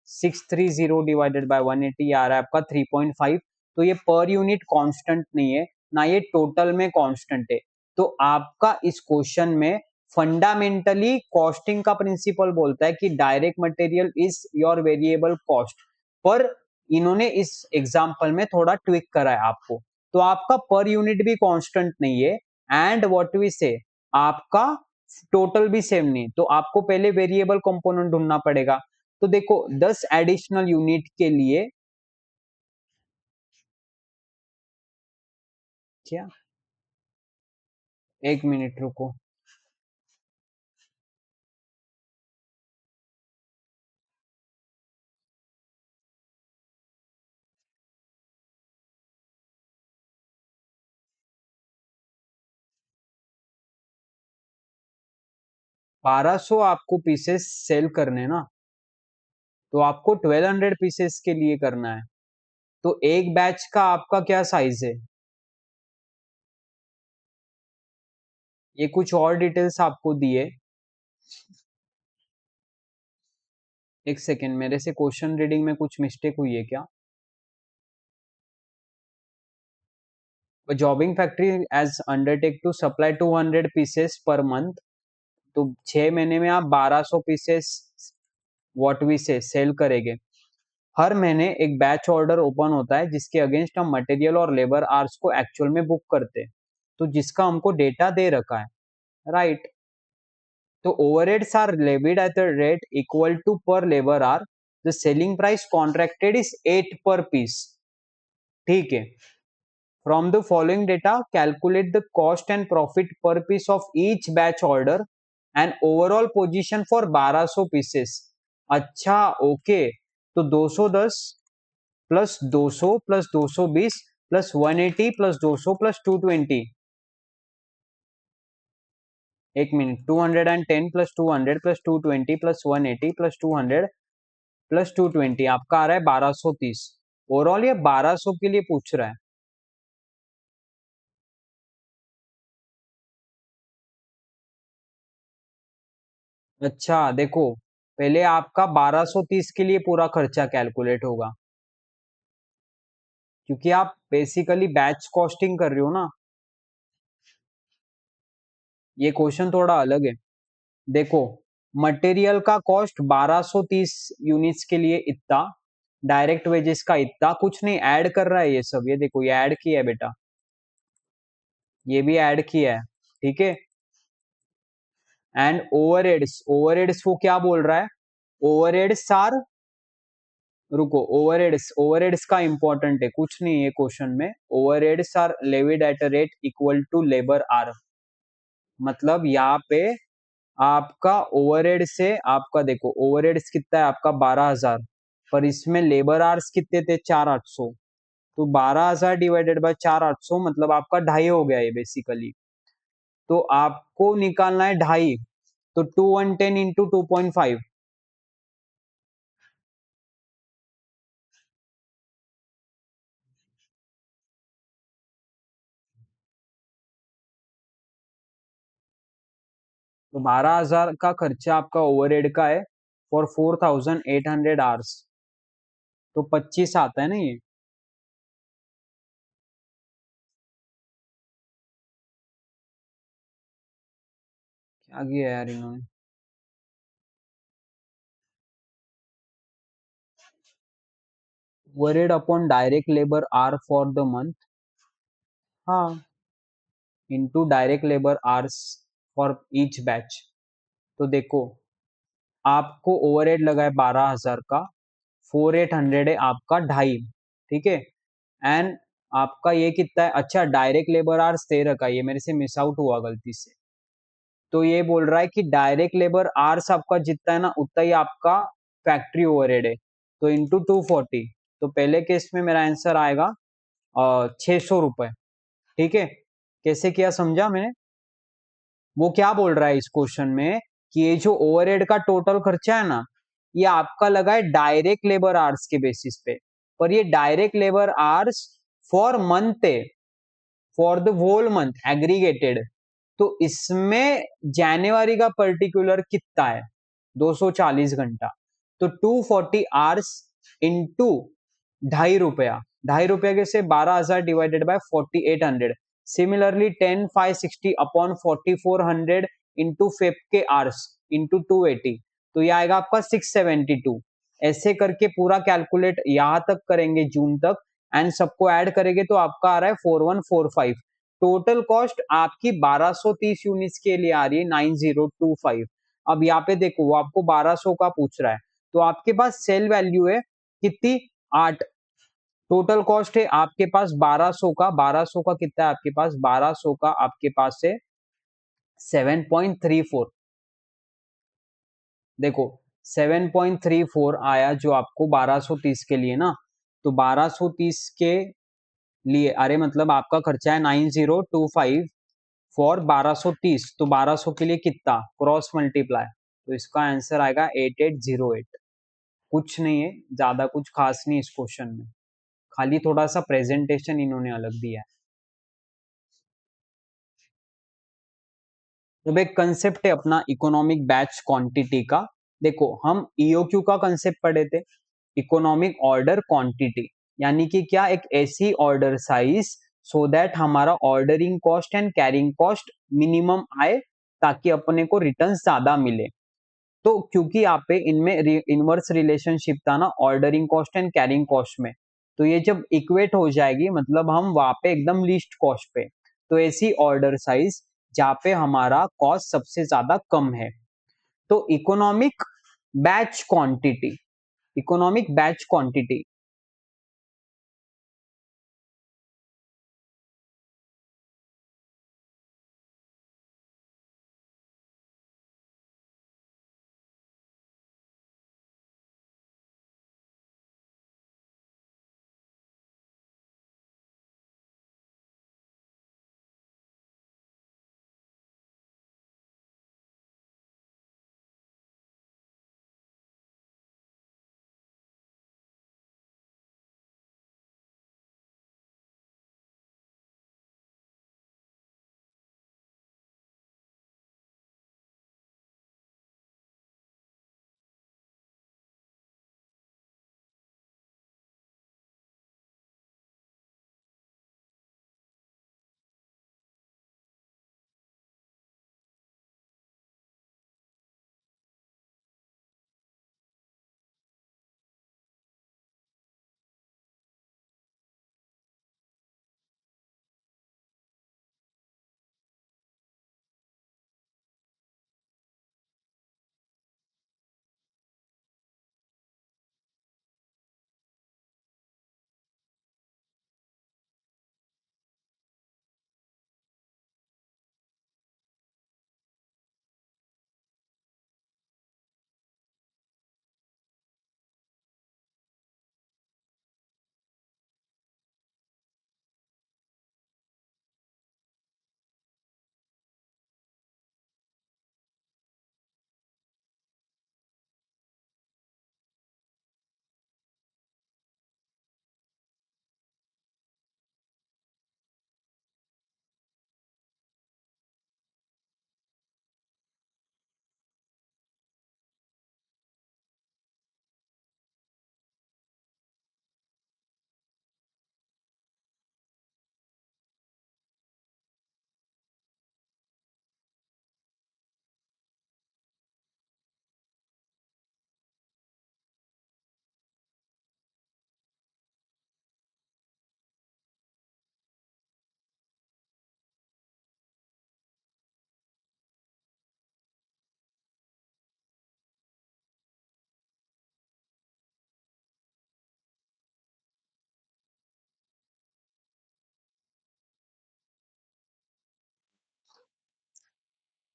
630 डिवाइडेड बाय 180 ये आ रहा है आपका 3.5। तो ये पर यूनिट कांस्टेंट नहीं है, ना ये टोटल में कांस्टेंट है। तो आपका इस क्वेश्चन में फंडामेंटली कॉस्टिंग का प्रिंसिपल बोलता है कि direct material is your variable cost, पर इन्होंने इस एग्जांपल में थोड़ा ट्विक करा है आपको। तो आपका पर यूनिट भी कांस्टेंट नहीं है एंड व्हाट वी से आपका टोटल भी सेम नहीं, तो आपको पहले वेरिएबल कंपोनेंट ढूंढना पड़ेगा। तो देखो 10 एडिशनल यूनिट के लिए क्या, एक मिनट रुको। 1200 आपको पीसेस सेल करने ना, तो आपको 1200 पीसेस के लिए करना है। तो एक बैच का आपका क्या साइज है, ये कुछ और डिटेल्स आपको दिए। एक सेकेंड, मेरे से क्वेश्चन रीडिंग में कुछ मिस्टेक हुई है क्या। Jobbing factory as undertake to supply 200 pieces per month, तो 6 महीने में आप 1200 pieces what we say sell करेंगे। हर महीने एक बैच ऑर्डर ओपन होता है जिसके अगेंस्ट हम मटेरियल और लेबर आवर्स को एक्चुअल में बुक करते हैं, तो जिसका हमको डेटा दे रखा है, राइट। तो overheads are levied at the rate equal to per labour hour, the selling price contracted is 8 per piece, ठीक है। From the following data calculate the cost and profit per piece of each batch order and overall position for 1200 pieces. अच्छा okay, तो 210 plus 200 plus 220 plus 180 plus 200 plus 220, एक minute, 210 plus 200 plus 220 plus 180 plus 200 plus 220 आपका आ रहा है 1230। Overall ये 1200 के लिए पूछ रहा है। अच्छा देखो, पहले आपका 1230 के लिए पूरा खर्चा कैलकुलेट होगा, क्योंकि आप बेसिकली बैच कॉस्टिंग कर रहे हो ना। ये क्वेश्चन थोड़ा अलग है। देखो, मटेरियल का कॉस्ट 1230 यूनिट्स के लिए इतना, डायरेक्ट वेजेस का इतना, कुछ नहीं ऐड कर रहा है ये सब, ये देखो ये ऐड किया है बेटा, ये भी ऐड किया है, ठीक है। एंड ओवरहेड्स, ओवरहेड्स वो क्या बोल रहा है, ओवरहेड्स आर, रुको, ओवरहेड्स, ओवरहेड्स का इंपॉर्टेंट है, कुछ नहीं है क्वेश्चन में। Overheads are levied at a rate equal to labour hour, मतलब यहाँ पे आपका ओवरहेड से आपका देखो ओवरहेड्स कितना है आपका 12,000, पर इसमें लेबर आवर्स कितने थे 4,800, तो 12,000 डिवाइडेड बाय 4,800 मतलब आपका ढाई हो गया है बेसिकली। तो आपको निकालना है ढाई, तो 2110 इंटू 2.5, तो 12,000 का खर्चा आपका ओवरहेड का है फॉर 4,800 आवर्स, तो 25 आता है ना ये। क्या किया यार इन्होंने, overhead upon direct labour are for the month, हाँ, into direct labour hours for each batch. तो देखो आपको ओवरहेड लगा है 12,000 का, 4,800 है आपका ढाई, ठीक है। एंड आपका ये कितना है, अच्छा डायरेक्ट लेबर आवर्स दे रखा है, ये मेरे से मिस आउट हुआ गलती से। तो ये बोल रहा है कि डायरेक्ट लेबर आवर्स आपका जितना है ना उतना ही आपका फैक्ट्री ओवरहेड है, तो इंटू 240, तो पहले केस में मेरा आंसर आएगा 600 रुपए, ठीक है। कैसे किया समझा मैंने। वो क्या बोल रहा है इस क्वेश्चन में कि ये जो ओवरहेड का टोटल खर्चा है ना, ये आपका लगा है डायरेक्ट लेबर आवर्स के बेसिस पे, पर ये direct labour hours for month है, for the whole month aggregated, तो इसमें जनवरी का पर्टिकुलर कितना है, 240 घंटा, तो 240 आवर्स इंटू 2.5 रुपया, 2.5 रुपया के से 12,000 divided by 4800, similarly 10,560 upon 4400 into Feb के आवर्स इंटू 280, तो ये आएगा आपका 672। ऐसे करके पूरा कैलकुलेट यहां तक करेंगे जून तक, एंड सबको ऐड करेंगे तो आपका आ रहा है 4145। टोटल कॉस्ट आपकी 1230 यूनिट्स के लिए आ रही है 9025। अब यहाँ पे देखो वो आपको 1200 का पूछ रहा है, तो आपके पास सेल वैल्यू है कितनी, 8। टोटल कॉस्ट है आपके पास 1200 का, 1200 का कितना है आपके पास, 1200 का आपके पास है 7.34। देखो 7.34 आया जो आपको 1230 के लिए ना, तो 1230 के लिए, अरे मतलब आपका खर्चा है 9025 फॉर 1230, तो 1200 के लिए कितना, क्रॉस मल्टीप्लाई, तो इसका आंसर आएगा 8808। कुछ नहीं है, ज्यादा कुछ खास नहीं इस क्वेश्चन में, खाली थोड़ा सा प्रेजेंटेशन इन्होंने अलग दिया है। अब एक कंसेप्ट है अपना इकोनॉमिक बैच क्वांटिटी का। देखो हम ईओक्यू का कंसेप्ट पढ़े थे, इकोनॉमिक ऑर्डर क्वांटिटी, यानी कि क्या, एक ऐसी ऑर्डर साइज सो दैट हमारा ordering cost and carrying cost minimum आए, ताकि अपने को रिटर्न ज्यादा मिले। तो क्योंकि यहाँ पे इनमें इनवर्स रिलेशनशिप था ना ordering cost and carrying cost में, तो ये जब इक्वेट हो जाएगी मतलब हम वहां पे एकदम लीस्ट कॉस्ट पे, तो ऐसी ऑर्डर साइज जहाँ पे हमारा कॉस्ट सबसे ज्यादा कम है, तो economic batch quantity, economic batch quantity.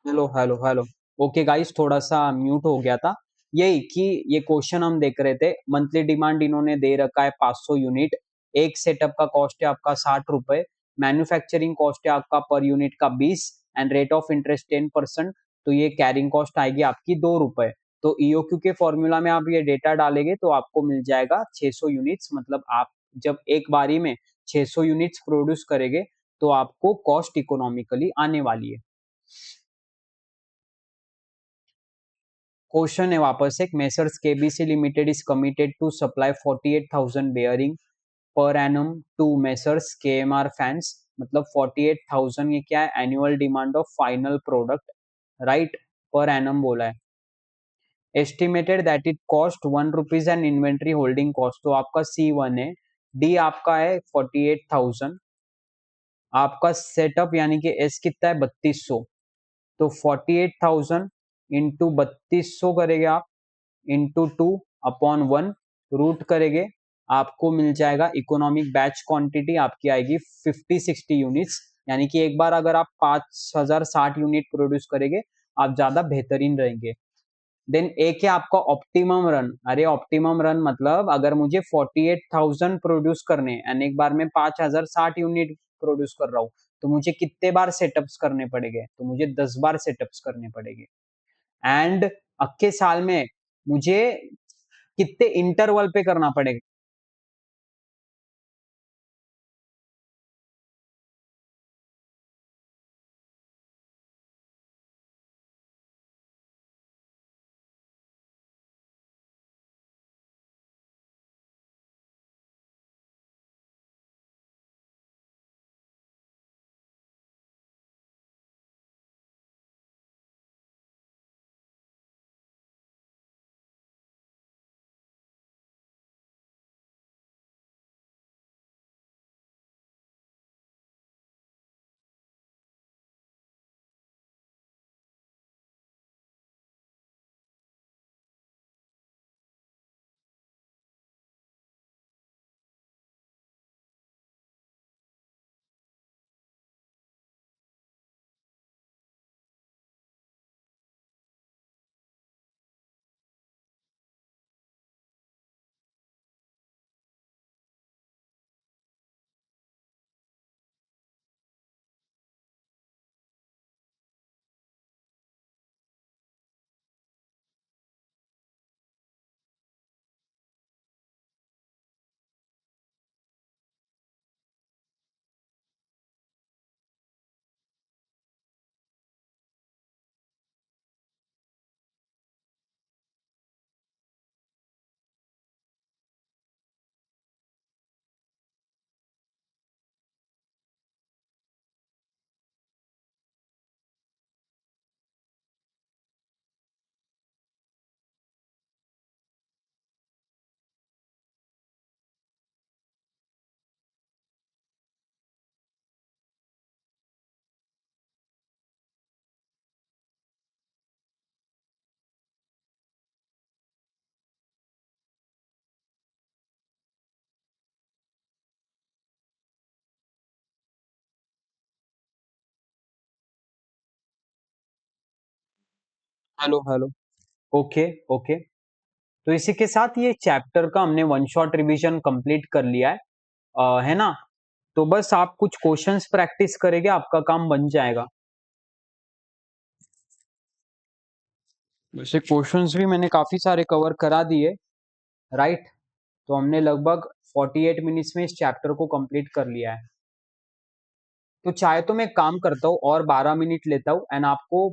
Hello hello hello. Okay guys, थोड़ा सा म्यूट हो गया था। यही कि ये क्वेश्चन हम देख रहे थे, मंथली डिमांड इन्होंने दे रखा है 500 यूनिट, एक सेटअप का कॉस्ट है आपका 60 रुपए, मैन्युफैक्चरिंग कॉस्ट है आपका पर यूनिट का 20, एंड रेट ऑफ इंटरेस्ट 10%, तो ये कैरिंग कॉस्ट आएगी आपकी 2 रुपए। तो ईओक्यू के फॉर्मूला में आप ये डेटा डालेंगे तो आपको मिल जाएगा 600 यूनिट्स, मतलब आप जब एक बारी में 600 यूनिट्स प्रोड्यूस करेंगे तो आपको कॉस्ट इकोनॉमिकली आने वाली है। क्वेश्चन है वापस एक, messrs KBC limited is committed to supply 48,000 bearing per annum to messrs KMR fans, मतलब 48,000 ये क्या है, annual demand of final product, right, per annum बोला है। Estimated that it cost 1 rupees and inventory holding cost, तो आपका C1 है। D आपका है 48,000, आपका सेटअप यानी कि एस कितना है 3200, तो 48,000 इंटू 3200 करेंगे आप, इंटू 2/1 रूट करेंगे, आपको मिल जाएगा इकोनॉमिक बैच क्वांटिटी आपकी आएगी 50-60 यूनिट्स, यानी कि एक बार अगर आप 5060 यूनिट प्रोड्यूस करेंगे आप ज्यादा बेहतरीन रहेंगे। देन एक है आपका ऑप्टिमम रन, अरे ऑप्टिमम रन मतलब अगर मुझे 48,000 प्रोड्यूस करने एंड एक बार में 5060 यूनिट प्रोड्यूस कर रहा हूँ, तो मुझे कितने बार सेटअप्स करने पड़ेंगे, तो मुझे 10 बार सेटअप्स करने पड़ेंगे। एंड अक्के साल में मुझे कितने इंटरवल पे करना पड़ेगा। Hello hello, okay okay. तो इसी के साथ ये चैप्टर का हमने वन शॉट रिवीजन कंप्लीट कर लिया है, है ना। तो बस आप कुछ क्वेश्चंस प्रैक्टिस करेंगे, आपका काम बन जाएगा। वैसे क्वेश्चंस भी मैंने काफी सारे कवर करा दिए, राइट। तो हमने लगभग 48 मिनट्स में इस चैप्टर को कंप्लीट कर लिया है। तो चाहे तो मैं काम करता हूँ और 12 मिनट लेता हूँ एंड आपको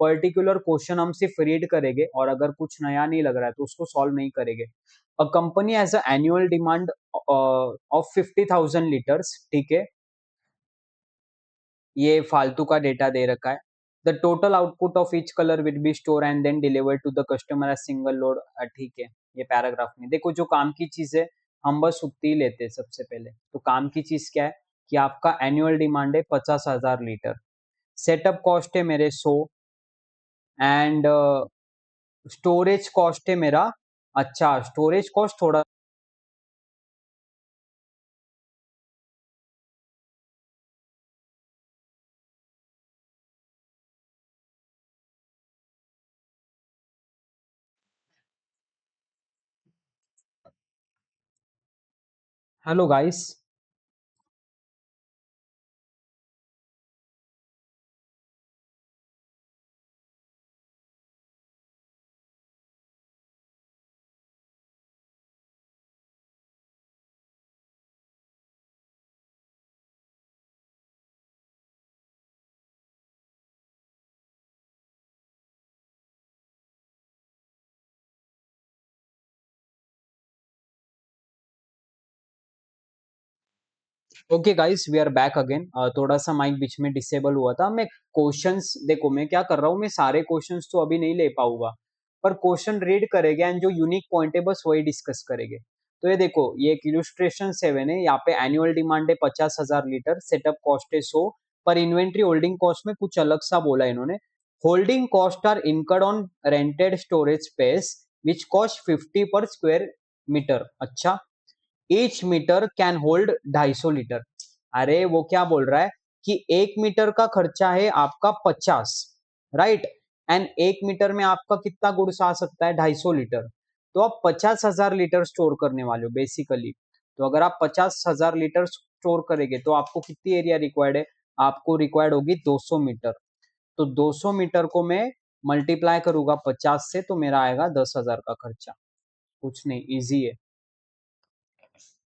पर्टिकुलर क्वेश्चन हम सिर्फ रीड करेंगे, और अगर कुछ नया नहीं लग रहा है तो उसको सॉल्व नहीं करेंगे। A company has a annual demand of 50,000 litres, ठीक है, ये फालतू का डेटा दे रखा है। The total output of each colour will be store and then deliver to the customer as single load, ठीक है। ये पैराग्राफ में देखो, जो काम की चीज है हम बस उतनी ही लेते हैं सबसे पहले। तो काम की चीज क्या है कि आपका एनुअल डिमांड है 50,000 लीटर, सेटअप कॉस्ट है मेरे 100, एंड स्टोरेज कॉस्ट है मेरा, अच्छा स्टोरेज कॉस्ट थोड़ा, hello guys. Okay guys, we are back again. थोड़ा सा माइक बीच में डिसेबल हुआ था। मैं क्वेश्चंस देखो मैं क्या कर रहा हूँ, मैं सारे क्वेश्चंस तो अभी नहीं ले पाऊंगा, पर क्वेश्चन रीड करेंगे एंड जो यूनिक पॉइंट है बस वही डिस्कस करेंगे। तो ये देखो, ये एक इलस्ट्रेशन 7 है। यहाँ पे एनुअल डिमांड है 50,000 लीटर, सेटअप कॉस्ट है 100, पर इन्वेंट्री होल्डिंग कॉस्ट में कुछ अलग सा बोला इन्होंने। Holding cost are incurred on rented storage space which cost 50 per square metre. अच्छा, each metre can hold 250 litre. अरे वो क्या बोल रहा है कि 1 मीटर का खर्चा है आपका 50, राइट, एंड 1 मीटर में आपका कितना गुड्स आ सकता है, 250 लीटर। तो आप 50,000 लीटर स्टोर करने वाले हो बेसिकली। तो अगर आप 50,000 लीटर स्टोर करेंगे तो आपको कितनी एरिया रिक्वायर्ड है, आपको रिक्वायर्ड होगी 200 मीटर। तो 200 मीटर को मैं मल्टीप्लाई करूंगा 50 से, तो मेरा आएगा 10,000 का खर्चा। कुछ नहीं, इजी है।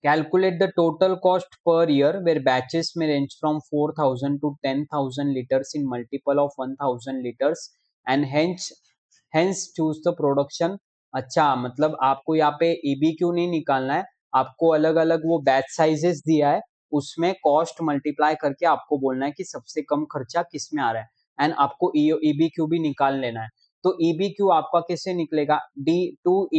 Calculate the total cost per year where batches may range from 4,000 to 10,000 liters in multiple of 1,000 liters and hence choose the production। अच्छा, मतलब आपको यहाँ पे EBQ नहीं निकालना है, आपको अलग अलग वो बैच साइजेस दिया है, उसमें कॉस्ट मल्टीप्लाई करके आपको बोलना है कि सबसे कम खर्चा किस में आ रहा है, एंड आपको EBQ भी निकाल लेना है। तो EBQ आपका कैसे निकलेगा, टू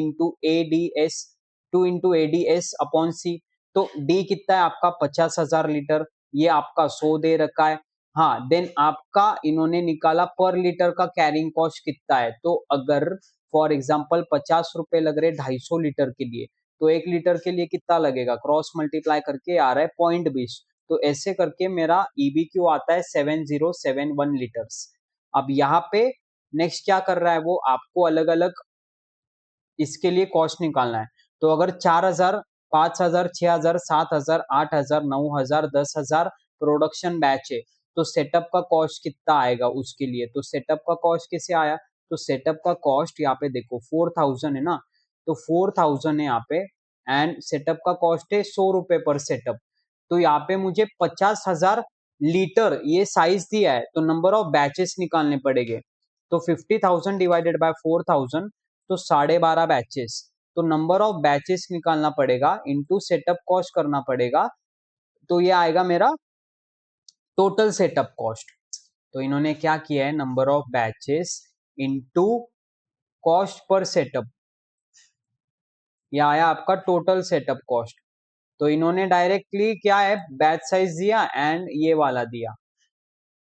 इंटू एडीएस अपॉन सी। तो डी कितना है आपका 50,000 लीटर, ये आपका 100 दे रखा है। हाँ, देन आपका इन्होंने निकाला पर लीटर का कैरिंग कॉस्ट कितना है। तो अगर फॉर एग्जाम्पल 50 रुपए लग रहे 250 लीटर के लिए, तो 1 लीटर के लिए कितना लगेगा, क्रॉस मल्टीप्लाई करके आ रहा है 0.20। तो ऐसे करके मेरा ईबीक्यू आता है 7071 लीटर्स। अब यहाँ पे नेक्स्ट क्या कर रहा है, वो आपको अलग अलग इसके लिए कॉस्ट निकालना है। तो अगर 4,000, 5,000, 6,000, 7,000, 8,000, 9,000, 10,000 प्रोडक्शन बैच है, तो सेटअप का कॉस्ट कितना आएगा उसके लिए। तो सेटअप का कॉस्ट कैसे आया, तो सेटअप का कॉस्ट यहाँ पे देखो 4,000 है ना, तो 4,000 है यहाँ पे, एंड सेटअप का कॉस्ट है 100 रुपए पर सेटअप। तो यहाँ पे मुझे 50,000 लीटर ये साइज दिया है, तो नंबर ऑफ बैचेस निकालने पड़ेंगे। तो 50,000 डिवाइडेड बाय 4,000, तो 12.5 बैचेस। तो नंबर ऑफ बैचेस निकालना पड़ेगा, इनटू सेटअप कॉस्ट करना पड़ेगा। तो ये आएगा मेरा टोटल सेटअप कॉस्ट। तो इन्होंने क्या किया है, number of batches into cost per setup, ये आया आपका टोटल सेटअप कॉस्ट। तो इन्होंने डायरेक्टली क्या है, बैच साइज दिया एंड ये वाला दिया।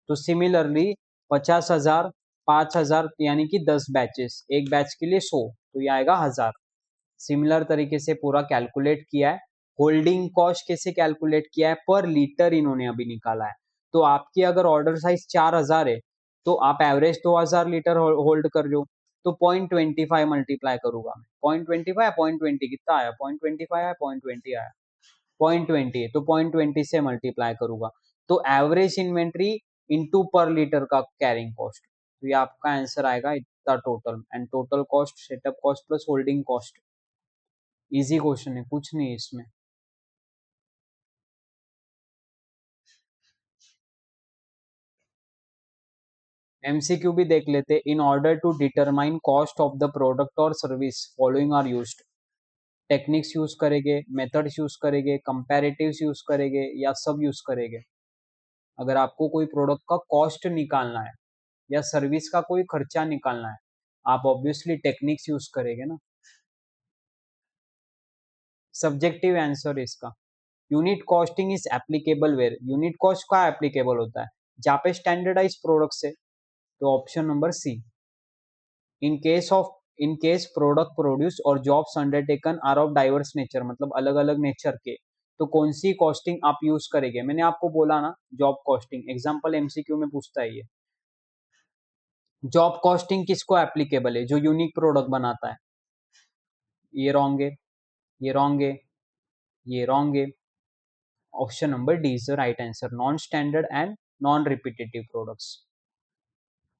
तो सिमिलरली 50,000, 5,000 यानी कि 10 बैचेस, एक बैच के लिए 100, तो ये आएगा 1,000। सिमिलर तरीके से पूरा कैलकुलेट किया है। होल्डिंग कॉस्ट कैसे कैलकुलेट किया है, पर लीटर इन्होंने अभी निकाला है। तो आपकी अगर ऑर्डर साइज 4,000 है, तो आप एवरेज 2,000 लीटर होल्ड कर लो। तो 0.25 मल्टीप्लाई करूंगा मैं, 0.25 0.20 कितना आया, 0.25 आया, 0.20 आया, 0.20 है, तो 0.20 से मल्टीप्लाई करूंगा। तो average inventory into per litre का कैरिंग कॉस्ट, तो ये आपका आंसर आएगा इतना total, and total cost setup cost plus holding cost. Easy question है, कुछ नहीं है इसमें। एमसीक्यू भी देख लेते। In order to determine cost of the product और service following are used. Techniques use करेंगे, मेथड्स यूज करेंगे, कंपैरेटिव्स यूज करेंगे, या सब यूज करेंगे। अगर आपको कोई प्रोडक्ट का कॉस्ट निकालना है या सर्विस का कोई खर्चा निकालना है, आप ऑब्वियसली टेक्निक्स यूज करेंगे ना। सब्जेक्टिव आंसर इसका। Unit costing is applicable where, unit cost का एप्लीकेबल होता है जहाँ पे स्टैंडर्डाइज प्रोडक्ट्स है। तो option number C. In case of in case product produce और jobs undertaken are of diverse nature, मतलब अलग अलग नेचर के, तो कौन सी कॉस्टिंग आप यूज करेंगे। मैंने आपको बोला ना, जॉब कॉस्टिंग एग्जांपल एमसीक्यू में पूछता है ये। जॉब कॉस्टिंग किसको एप्लीकेबल है, जो यूनिक प्रोडक्ट बनाता है। ये रॉन्ग है, ये रॉन्ग है, ये रॉन्ग है। Option number D is the right answer, non standard and non repetitive products.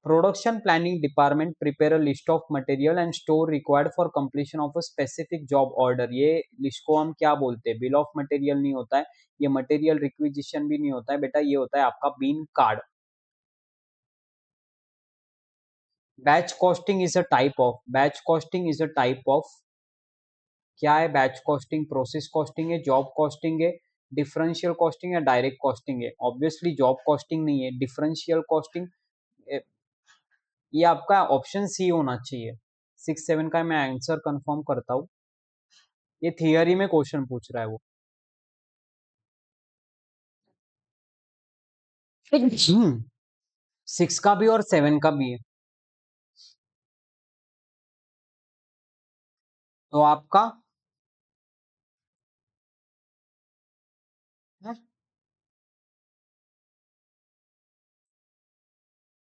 Production planning department prepare a list of material and store required for completion of a specific job order। ये list को हम क्या बोलते हैं, bill of material नहीं होता है, ये मटेरियल रिक्विजिशन भी नहीं होता है बेटा, ये होता है आपका bin card. Batch costing is a type of, क्या है बैच कॉस्टिंग, प्रोसेस कॉस्टिंग है, जॉब कॉस्टिंग है, डिफरेंशियल कॉस्टिंग या डायरेक्ट कॉस्टिंग है? ऑब्वियसली जॉब कॉस्टिंग नहीं है, डिफरेंशियल कॉस्टिंग। ये आपका ऑप्शन सी होना चाहिए। 6-7 का मैं आंसर कंफर्म करता हूँ। ये थियरी में क्वेश्चन पूछ रहा है वो। 6 का भी और 7 का भी है। तो आपका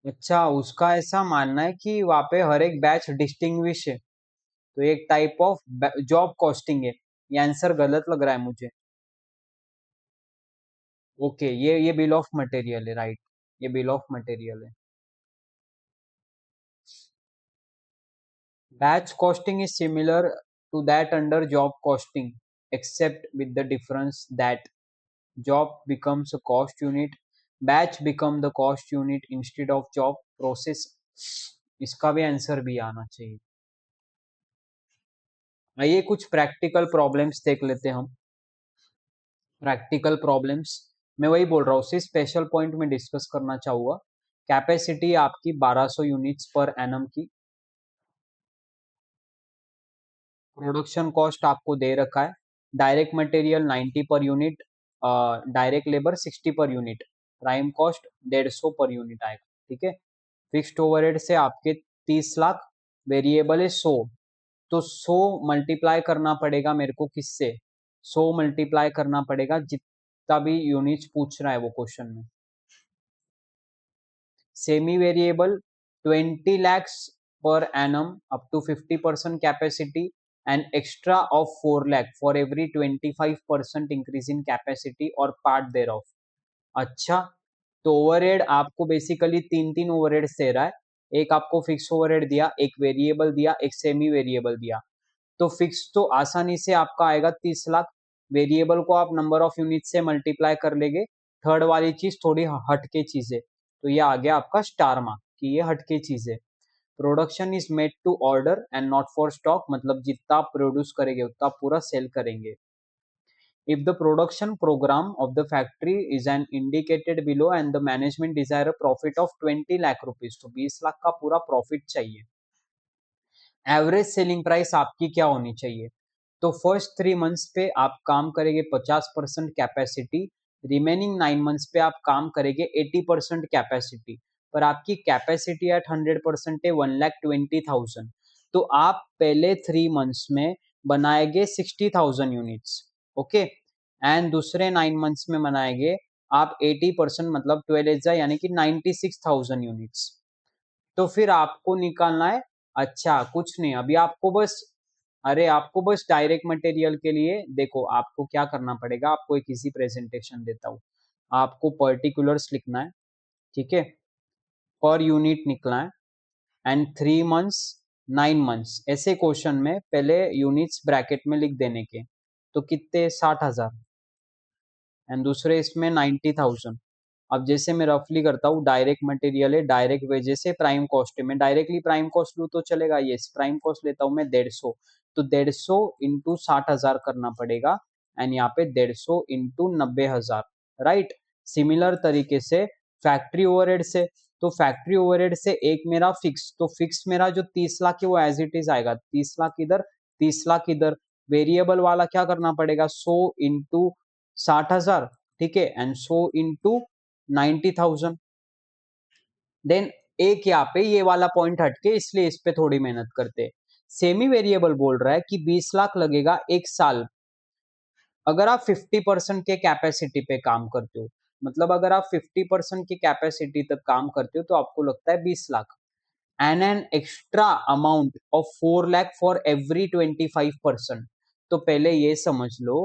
अच्छा, उसका ऐसा मानना है कि वहां पे हर एक बैच डिस्टिंग्विश है, तो एक टाइप ऑफ जॉब कॉस्टिंग है। ये आंसर गलत लग रहा है मुझे। ओके, ये बिल ऑफ मटेरियल है, राइट। ये बिल ऑफ मटेरियल है। Batch costing is similar to that under job costing, except with the difference that job becomes a cost unit, batch become the cost unit instead of job process. इसका भी answer भी आना चाहिए। आइए कुछ practical problems देख लेते हैं हम। प्रैक्टिकल प्रॉब्लम्स, मैं वही बोल रहा हूँ, उसी स्पेशल पॉइंट में डिस्कस करना चाहूंगा। कैपेसिटी आपकी 1200 यूनिट्स पर एनम की। प्रोडक्शन कॉस्ट आपको दे रखा है। Direct material 90 per unit, direct labour 60 per unit, prime cost 150 per unit आएगा। ठीक है। फिक्स्ड ओवरहेड से आपके 30 लाख, वेरिएबल है 100, तो 100 मल्टीप्लाई करना पड़ेगा मेरे को किससे? 100 मल्टीप्लाई करना पड़ेगा जितना भी यूनिट्स पूछ रहा है वो क्वेश्चन में। Semi variable 20 lakhs per annum up to 50% capacity and extra of 4 lakh for every 25% increase in capacity or part thereof। अच्छा, तो ओवरहेड आपको बेसिकली तीन तीन ओवरहेड दे रहा है। एक आपको फिक्स ओवरहेड दिया, एक वेरिएबल दिया, एक सेमी वेरिएबल दिया। तो फिक्स तो आसानी से आपका आएगा 30 लाख, वेरिएबल को आप नंबर ऑफ यूनिट से मल्टीप्लाई कर लेंगे। थर्ड वाली चीज थोड़ी हटके चीज है, तो ये आ गया आपका स्टार मार्क कि ये हटके चीज है। Production is made to order and not for stock, मतलब जितना आप प्रोड्यूस करेंगे उतना पूरा सेल करेंगे। If the production program of the factory is an indicated below and the management desire a profit of 20 lakh rupees, तो 20 लाख का पूरा प्रॉफिट चाहिए। एवरेज सेलिंग प्राइस आपकी क्या होनी चाहिए? तो फर्स्ट 3 मंथ्स पे आप काम करेंगे 50% कैपेसिटी, रिमेनिंग 9 मंथ्स पे आप काम करेंगे 80% कैपेसिटी, पर आपकी कैपेसिटी एट 100% है 1,20,000। तो आप पहले 3 मंथ्स में बनाएंगे 60,000 यूनिट्स, ओके, एंड दूसरे 9 मंथ्स में बनाएंगे आप 80%, मतलब 12 यानी कि 96,000 यूनिट्स। तो फिर आपको निकालना है। अच्छा, कुछ नहीं, अभी आपको बस, अरे आपको बस डायरेक्ट मटेरियल के लिए देखो आपको क्या करना पड़ेगा। आपको एक इजी प्रेजेंटेशन देता हूँ। आपको पर्टिकुलर्स लिखना है, ठीक है, पर यूनिट निकला है, एंड 3 मंथ्स 9 मंथ्स ऐसे क्वेश्चन में पहले यूनिट्स ब्रैकेट में लिख देने के। तो कितने? 60,000, एंड दूसरे इसमें 90,000। अब जैसे मैं रफली करता हूँ, डायरेक्ट मटेरियल है, डायरेक्ट वेजेस है, प्राइम कॉस्ट है। मैं डायरेक्टली प्राइम कॉस्ट लूँ तो चलेगा, ये प्राइम कॉस्ट लेता हूँ मैं 150, तो 150 इंटू 60,000 करना पड़ेगा, एंड यहाँ पे 150 इंटू 90,000, राइट। सिमिलर तरीके से फैक्ट्री ओवरहेड से, तो फैक्ट्री ओवरहेड से एक मेरा फिक्स, तो फिक्स मेरा जो 30 लाख है वो एज इट इज आएगा, 30 लाख इधर, 30 लाख इधर। वेरिएबल वाला क्या करना पड़ेगा? 100 इंटू 60,000, ठीक है, एंड 100 इंटू 90,000। देन एक यहाँ पे ये वाला पॉइंट हटके, इसलिए इस पे थोड़ी मेहनत करते। सेमी वेरिएबल बोल रहा है कि 20 लाख लगेगा एक साल, अगर आप 50% के कैपेसिटी पे काम करते हो। मतलब अगर आप 50% की कैपेसिटी तक काम करते हो तो आपको लगता है 20 lakh, and an extra amount of 4 lakh for every 25%। तो पहले ये समझ लो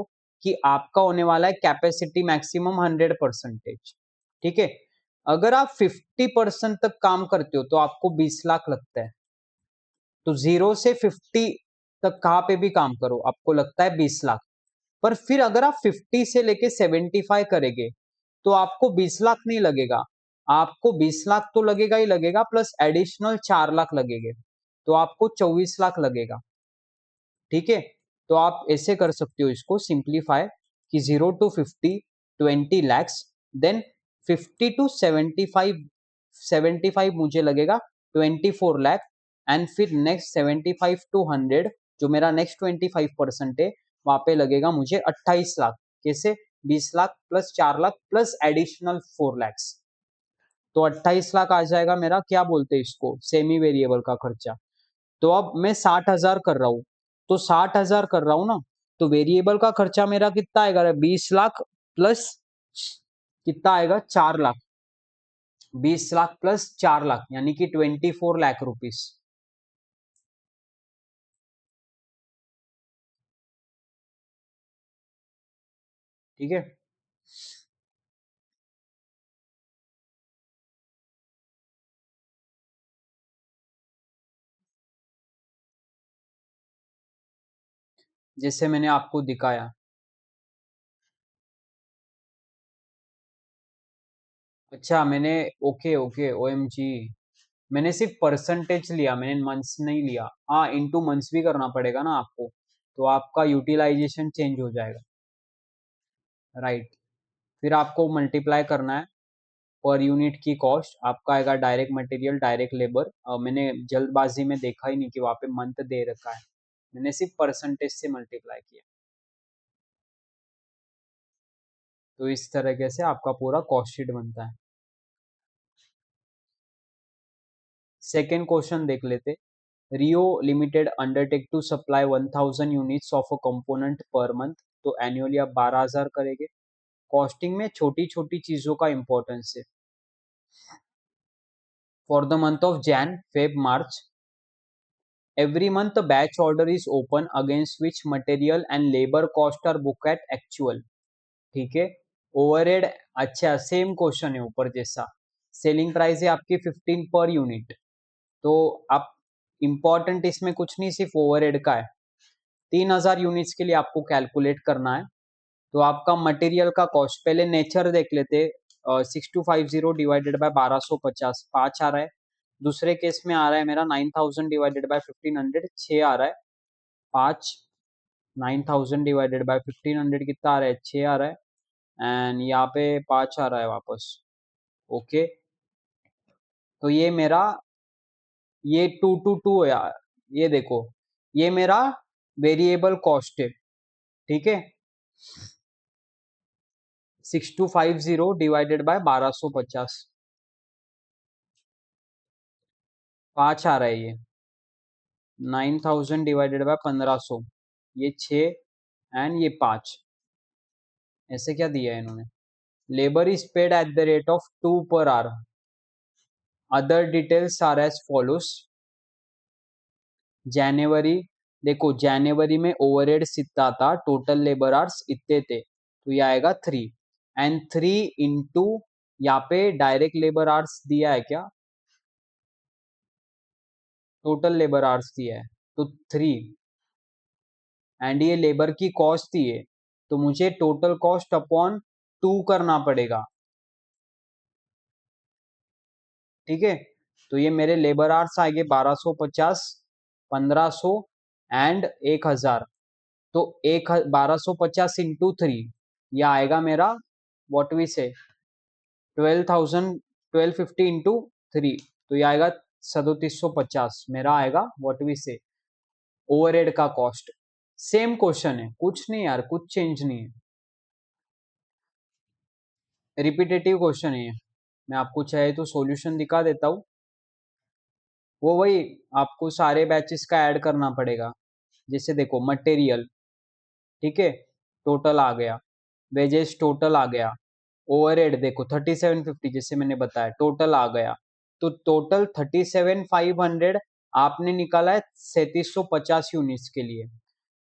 कि आपका होने वाला है कैपेसिटी मैक्सिमम 100%, ठीक है। अगर आप 50% तक काम करते हो तो आपको 20 लाख लगता है। तो 0 से 50 तक कहाँ पे भी काम करो आपको लगता है 20 लाख। पर फिर अगर आप 50 से लेके 75 करेंगे तो आपको 20 लाख नहीं लगेगा, आपको 20 लाख तो लगेगा ही लगेगा, प्लस एडिशनल 4 लाख लगेंगे, तो आपको 24 लाख लगेगा, ठीक है। तो आप ऐसे कर सकते हो इसको सिंप्लीफाई, कि 0 to 50 20 lakhs, देन 50 to 75 मुझे लगेगा 24 लाख, एंड फिर नेक्स्ट 75 to 100 जो मेरा नेक्स्ट 25% है, वहां पे लगेगा मुझे 28 लाख। कैसे? 20 lakh plus 4 lakh plus additional 4 lakhs, तो 28 लाख आ जाएगा मेरा, क्या बोलते हैं इसको, सेमी वेरिएबल का खर्चा। तो अब मैं 60,000 कर रहा हूँ, तो 60,000 कर रहा हूँ ना, तो वेरिएबल का खर्चा मेरा कितना आएगा? 20 लाख प्लस कितना आएगा? 4 लाख। 20 लाख प्लस 4 लाख यानी कि 24 लाख रुपीस। ठीक है। जैसे मैंने आपको दिखाया। अच्छा, मैंने, ओके ओके, ओएमजी, मैंने सिर्फ परसेंटेज लिया, मैंने मंथ्स नहीं लिया। हाँ, इनटू मंथ्स भी करना पड़ेगा ना आपको, तो आपका यूटिलाइजेशन चेंज हो जाएगा। राइट। फिर आपको मल्टीप्लाई करना है पर यूनिट की कॉस्ट, आपका आएगा डायरेक्ट मटेरियल, डायरेक्ट लेबर। मैंने जल्दबाजी में देखा ही नहीं कि वहाँ पे मंथ दे रखा है, मैंने सिर्फ परसेंटेज से मल्टीप्लाई किया। तो इस तरीके से आपका पूरा कॉस्ट शीट बनता है। सेकेंड क्वेश्चन देख लेते। Rio limited undertake to supply 1000 units of a component per month, तो एनुअली आप 12,000 करेंगे। कॉस्टिंग में छोटी छोटी चीजों का इंपॉर्टेंस है। For the month of Jan Feb March, every month a batch order is open against which material and labor cost are booked at actual। ठीक है। ओवरहेड, अच्छा सेम क्वेश्चन है ऊपर जैसा। सेलिंग प्राइस है आपकी 15 पर यूनिट, तो आप, इंपॉर्टेंट इसमें कुछ नहीं, सिर्फ ओवरहेड का है। 3,000 यूनिट्स के लिए आपको कैलकुलेट करना है। तो आपका मटेरियल का कॉस्ट, पहले नेचर देख लेते। 6250 डिवाइडेड बाय 1250, 5 आ रहा है। दूसरे केस में आ रहा है मेरा 9000 डिवाइडेड बाय 1500, 6 आ रहा है। 5, 9000 डिवाइडेड बाय 1500 कितना आ रहा है? 6 आ रहा है। एंड यहाँ पे 5 आ रहा है वापस। ओके, तो ये मेरा, ये 2 to 2 है यार। ये देखो, ये मेरा वेरिएबल कॉस्ट है। ठीक है। 6250 डिवाइडेड बाय 1250, 5 आ रहा है ये। 9000 डिवाइडेड बाय 1500, ये 6, एंड ये 5। ऐसे क्या दिया है इन्होंने? Labour is paid at the rate of 2 per hour. Other details are as follows. जनवरी, देखो जनवरी में ओवरहेड्स इतना था, टोटल लेबर आवर्स इतने थे, तो ये आएगा 3, एंड 3 इंटू, यहाँ पे डायरेक्ट लेबर आवर्स दिया है क्या? टोटल लेबर आवर्स दिया है, तो 3, एंड ये लेबर की कॉस्ट दी है, तो मुझे टोटल कॉस्ट अपॉन 2 करना पड़ेगा। ठीक है। तो ये मेरे लेबर आवर्स आएंगे 1250, 1500 एंड 1000। तो 1250 इंटू 3, यह आएगा मेरा, वॉट वी से, 12,000, 1250 इंटू 3, तो ये आएगा 3750, मेरा आएगा वॉट वी से ओवरहेड का कॉस्ट। सेम क्वेश्चन है, कुछ नहीं यार, कुछ चेंज नहीं है, रिपीटेटिव क्वेश्चन है ये। मैं आपको चाहे तो सॉल्यूशन दिखा देता हूँ। वो वही, आपको सारे बैचेस का ऐड करना पड़ेगा। जैसे देखो मटेरियल, ठीक है, टोटल आ गया। वेजेस टोटल आ गया। ओवरहेड देखो 3750, जैसे मैंने बताया टोटल आ गया। तो टोटल 37,500 आपने निकाला है 3750 यूनिट्स के लिए।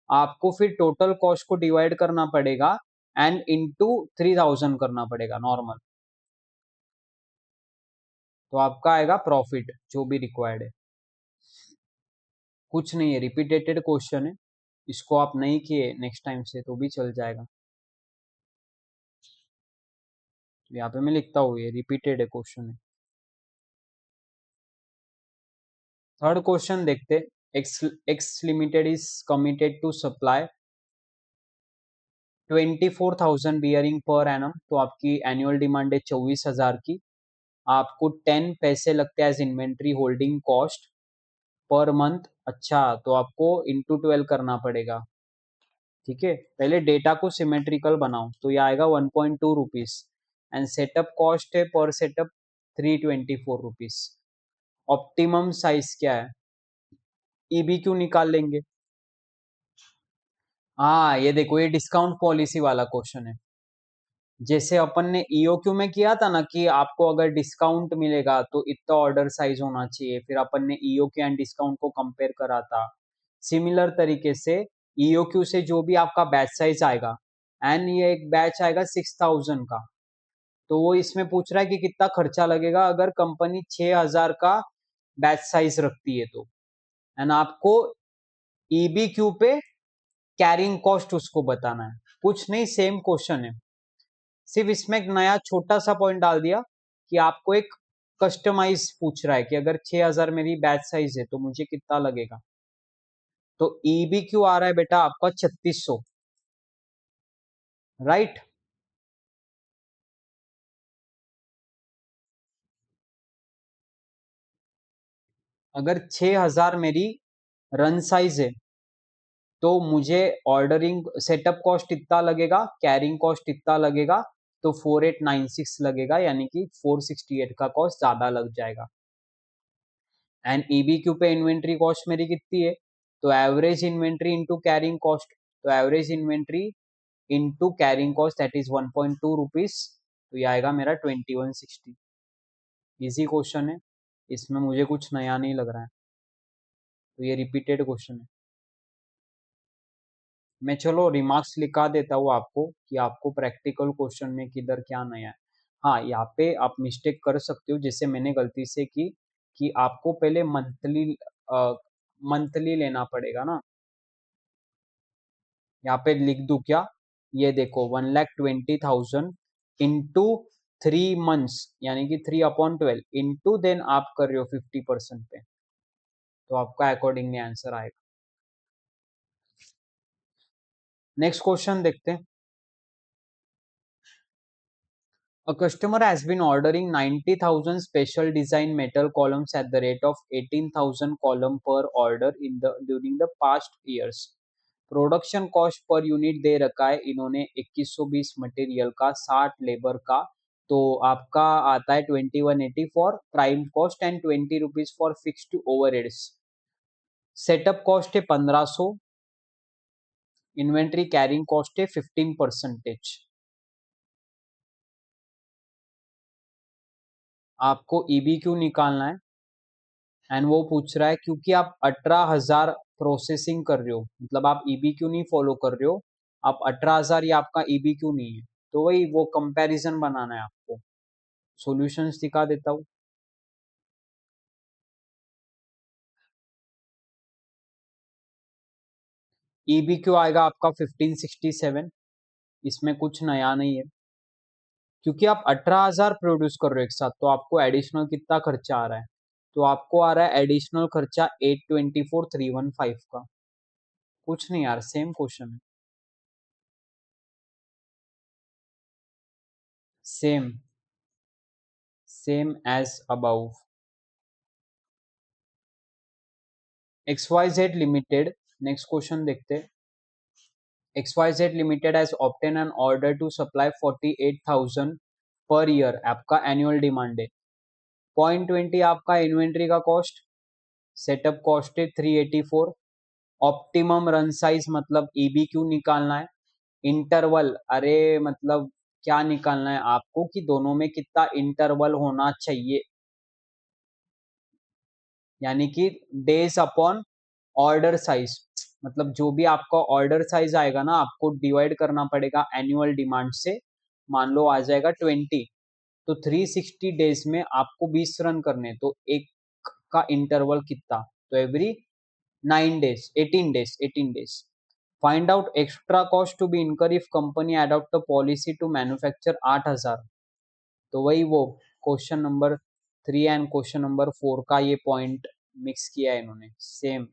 आपको फिर टोटल कॉस्ट को डिवाइड करना पड़ेगा एंड इनटू 3000 करना पड़ेगा नॉर्मल, तो आपका आएगा प्रॉफिट जो भी रिक्वायर्ड है। कुछ नहीं है, रिपीटेटेड क्वेश्चन है, इसको आप नहीं किए नेक्स्ट टाइम से तो भी चल जाएगा। यहाँ पे मैं लिखता हूँ ये रिपीटेड है क्वेश्चन है। थर्ड क्वेश्चन देखते। X X limited is committed to supply 24,000 bearing per annum, तो आपकी एनुअल डिमांड है 24,000 की। आपको 10 पैसे लगते हैं as inventory holding cost per month. अच्छा, तो आपको इंटू 12 करना पड़ेगा। ठीक है, पहले डेटा को सिमेट्रिकल बनाओ, तो ये आएगा 1.2 रुपीज एंड सेटअप कॉस्ट है पर सेटअप 324 रुपीज। ऑप्टिमम साइज क्या है, ईबीक्यू निकाल लेंगे। हाँ, ये देखो, ये डिस्काउंट पॉलिसी वाला क्वेश्चन है। जैसे अपन ने ईओक्यू में किया था ना कि आपको अगर डिस्काउंट मिलेगा तो इतना ऑर्डर साइज होना चाहिए, फिर अपन ने ईओक्यू एंड डिस्काउंट को कंपेयर करा था। सिमिलर तरीके से ईओक्यू से जो भी आपका बैच साइज आएगा, एंड ये एक बैच आएगा 6,000 का, तो वो इसमें पूछ रहा है कि कितना खर्चा लगेगा अगर कंपनी 6,000 का बैच साइज रखती है तो। एंड आपको ईबीक्यू पे कैरिंग कॉस्ट उसको बताना है। कुछ नहीं, सेम क्वेश्चन है, सिर्फ इसमें एक नया छोटा सा पॉइंट डाल दिया कि आपको एक कस्टमाइज पूछ रहा है कि अगर 6,000 मेरी बैच साइज है तो मुझे कितना लगेगा। तो ईबीक्यू आ रहा है बेटा आपका 3600, राइट। अगर 6,000 मेरी रन साइज है तो मुझे ऑर्डरिंग सेटअप कॉस्ट इतना लगेगा, कैरिंग कॉस्ट इतना लगेगा, तो 4896 लगेगा, यानी कि 468 का कॉस्ट ज्यादा लग जाएगा। एंड ईबीक्यू पे इन्वेंट्री कॉस्ट मेरी कितनी है, तो average inventory into carrying cost, तो average inventory into carrying cost that is 1.2 rupees, तो ये आएगा मेरा 2160। इजी क्वेश्चन है, इसमें मुझे कुछ नया नहीं लग रहा है, तो ये रिपीटेड क्वेश्चन है। मैं चलो रिमार्क्स लिखा देता हूँ आपको कि आपको प्रैक्टिकल क्वेश्चन में किधर क्या नया है। हाँ, यहाँ पे आप मिस्टेक कर सकते हो, जैसे मैंने गलती से की कि आपको पहले मंथली लेना पड़ेगा ना। यहाँ पे लिख दूं क्या, ये देखो 1,20,000 इंटू 3 मंथ्स, यानी कि 3/12 इंटू देन आप कर रहे हो 50% पे, तो आपका अकॉर्डिंगली आंसर आएगा। नेक्स्ट क्वेश्चन देखते हैं। A customer has been ordering 90,000 special design metal columns at the rate of 18,000 column per order in the during the past years. Production cost per unit दे रखा है इन्होंने 2120 मटेरियल का, 60 labour का, तो आपका आता है 2180 for prime cost and 20 rupees for fixed overheads. Setup cost है 1500, इन्वेंट्री कैरिंग कॉस्ट है 15%। आपको ईबीक्यू निकालना है एंड वो पूछ रहा है क्योंकि आप 18,000 प्रोसेसिंग कर रहे हो, मतलब आप ईबीक्यू नहीं फॉलो कर रहे हो, आप 18,000, ये आपका ईबीक्यू नहीं है, तो वही वो कंपैरिजन बनाना है आपको। सॉल्यूशंस दिखा देता हूँ। ईबीक्यू आएगा आपका 1567, इसमें कुछ नया नहीं है, क्योंकि आप 18,000 प्रोड्यूस कर रहे हो एक साथ, तो आपको एडिशनल कितना खर्चा आ रहा है, तो आपको आ रहा है एडिशनल खर्चा 824,315 का। कुछ नहीं यार, सेम क्वेश्चन है, same same as above. XYZ limited, next question देखते हैं। XYZ limited has obtain an order to supply 48,000 per year, आपका एनुअल डिमांड है। 0.20 आपका इन्वेंट्री का कॉस्ट, सेटअप कॉस्ट है 384। ऑप्टिमम रन साइज मतलब ईबीक्यू निकालना है। इंटरवल, अरे मतलब क्या निकालना है आपको कि दोनों में कितना इंटरवल होना चाहिए, यानी कि डेज अपॉन ऑर्डर साइज, मतलब जो भी आपका ऑर्डर साइज आएगा ना आपको डिवाइड करना पड़ेगा एनुअल डिमांड से। मान लो आ जाएगा 20, तो 360 डेज में आपको 20 रन करने, तो एक का इंटरवल कितना, तो every 9 days, 18 days, 18 days. Find out extra cost to be incurred if company adopt a policy to manufacture 8,000, तो वही वो question number 3 and question number 4 का ये पॉइंट मिक्स किया है इन्होंने, सेम।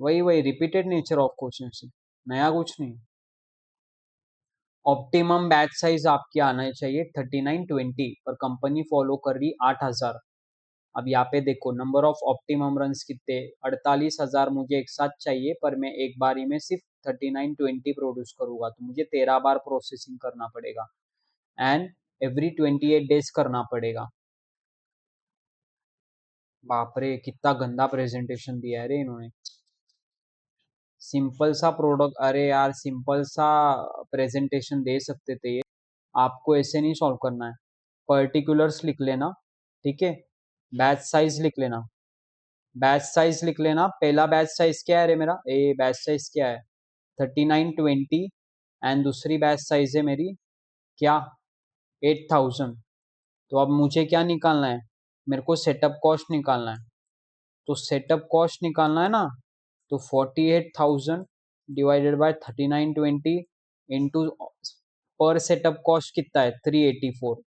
वही वही रिपीटेड नेचर ऑफ क्वेश्चन है, नया कुछ नहीं। ऑप्टिमम बैच साइज आपके आना चाहिए 3920, पर कंपनी फॉलो कर रही 8000। अब यहाँ पे देखो नंबर ऑफ ऑप्टिमम रन्स कितने, 48,000 मुझे एक साथ चाहिए, पर मैं एक बारी में सिर्फ 3920 प्रोड्यूस करूंगा, तो मुझे 13 बार प्रोसेसिंग करना पड़ेगा एंड एवरी 28 डेज करना पड़ेगा। बाप रे कितना गंदा प्रेजेंटेशन दिया है रे इन्होंने। सिंपल सा प्रोडक्ट, अरे यार सिंपल सा प्रेजेंटेशन दे सकते थे ये, आपको ऐसे नहीं सॉल्व करना है। पर्टिकुलर्स लिख लेना, ठीक है, बैच साइज लिख लेना, बैच साइज लिख लेना। पहला बैच साइज क्या है रे मेरा, ए बैच साइज क्या है 3920, एंड दूसरी बैच साइज है मेरी क्या 8000। तो अब मुझे क्या निकालना है, मेरे को सेटअप कॉस्ट निकालना है। तो सेटअप कॉस्ट निकालना है ना, तो 48,000 डिवाइडेड बाय 3920 इंटू पर सेटअप कॉस्ट कितना है 384,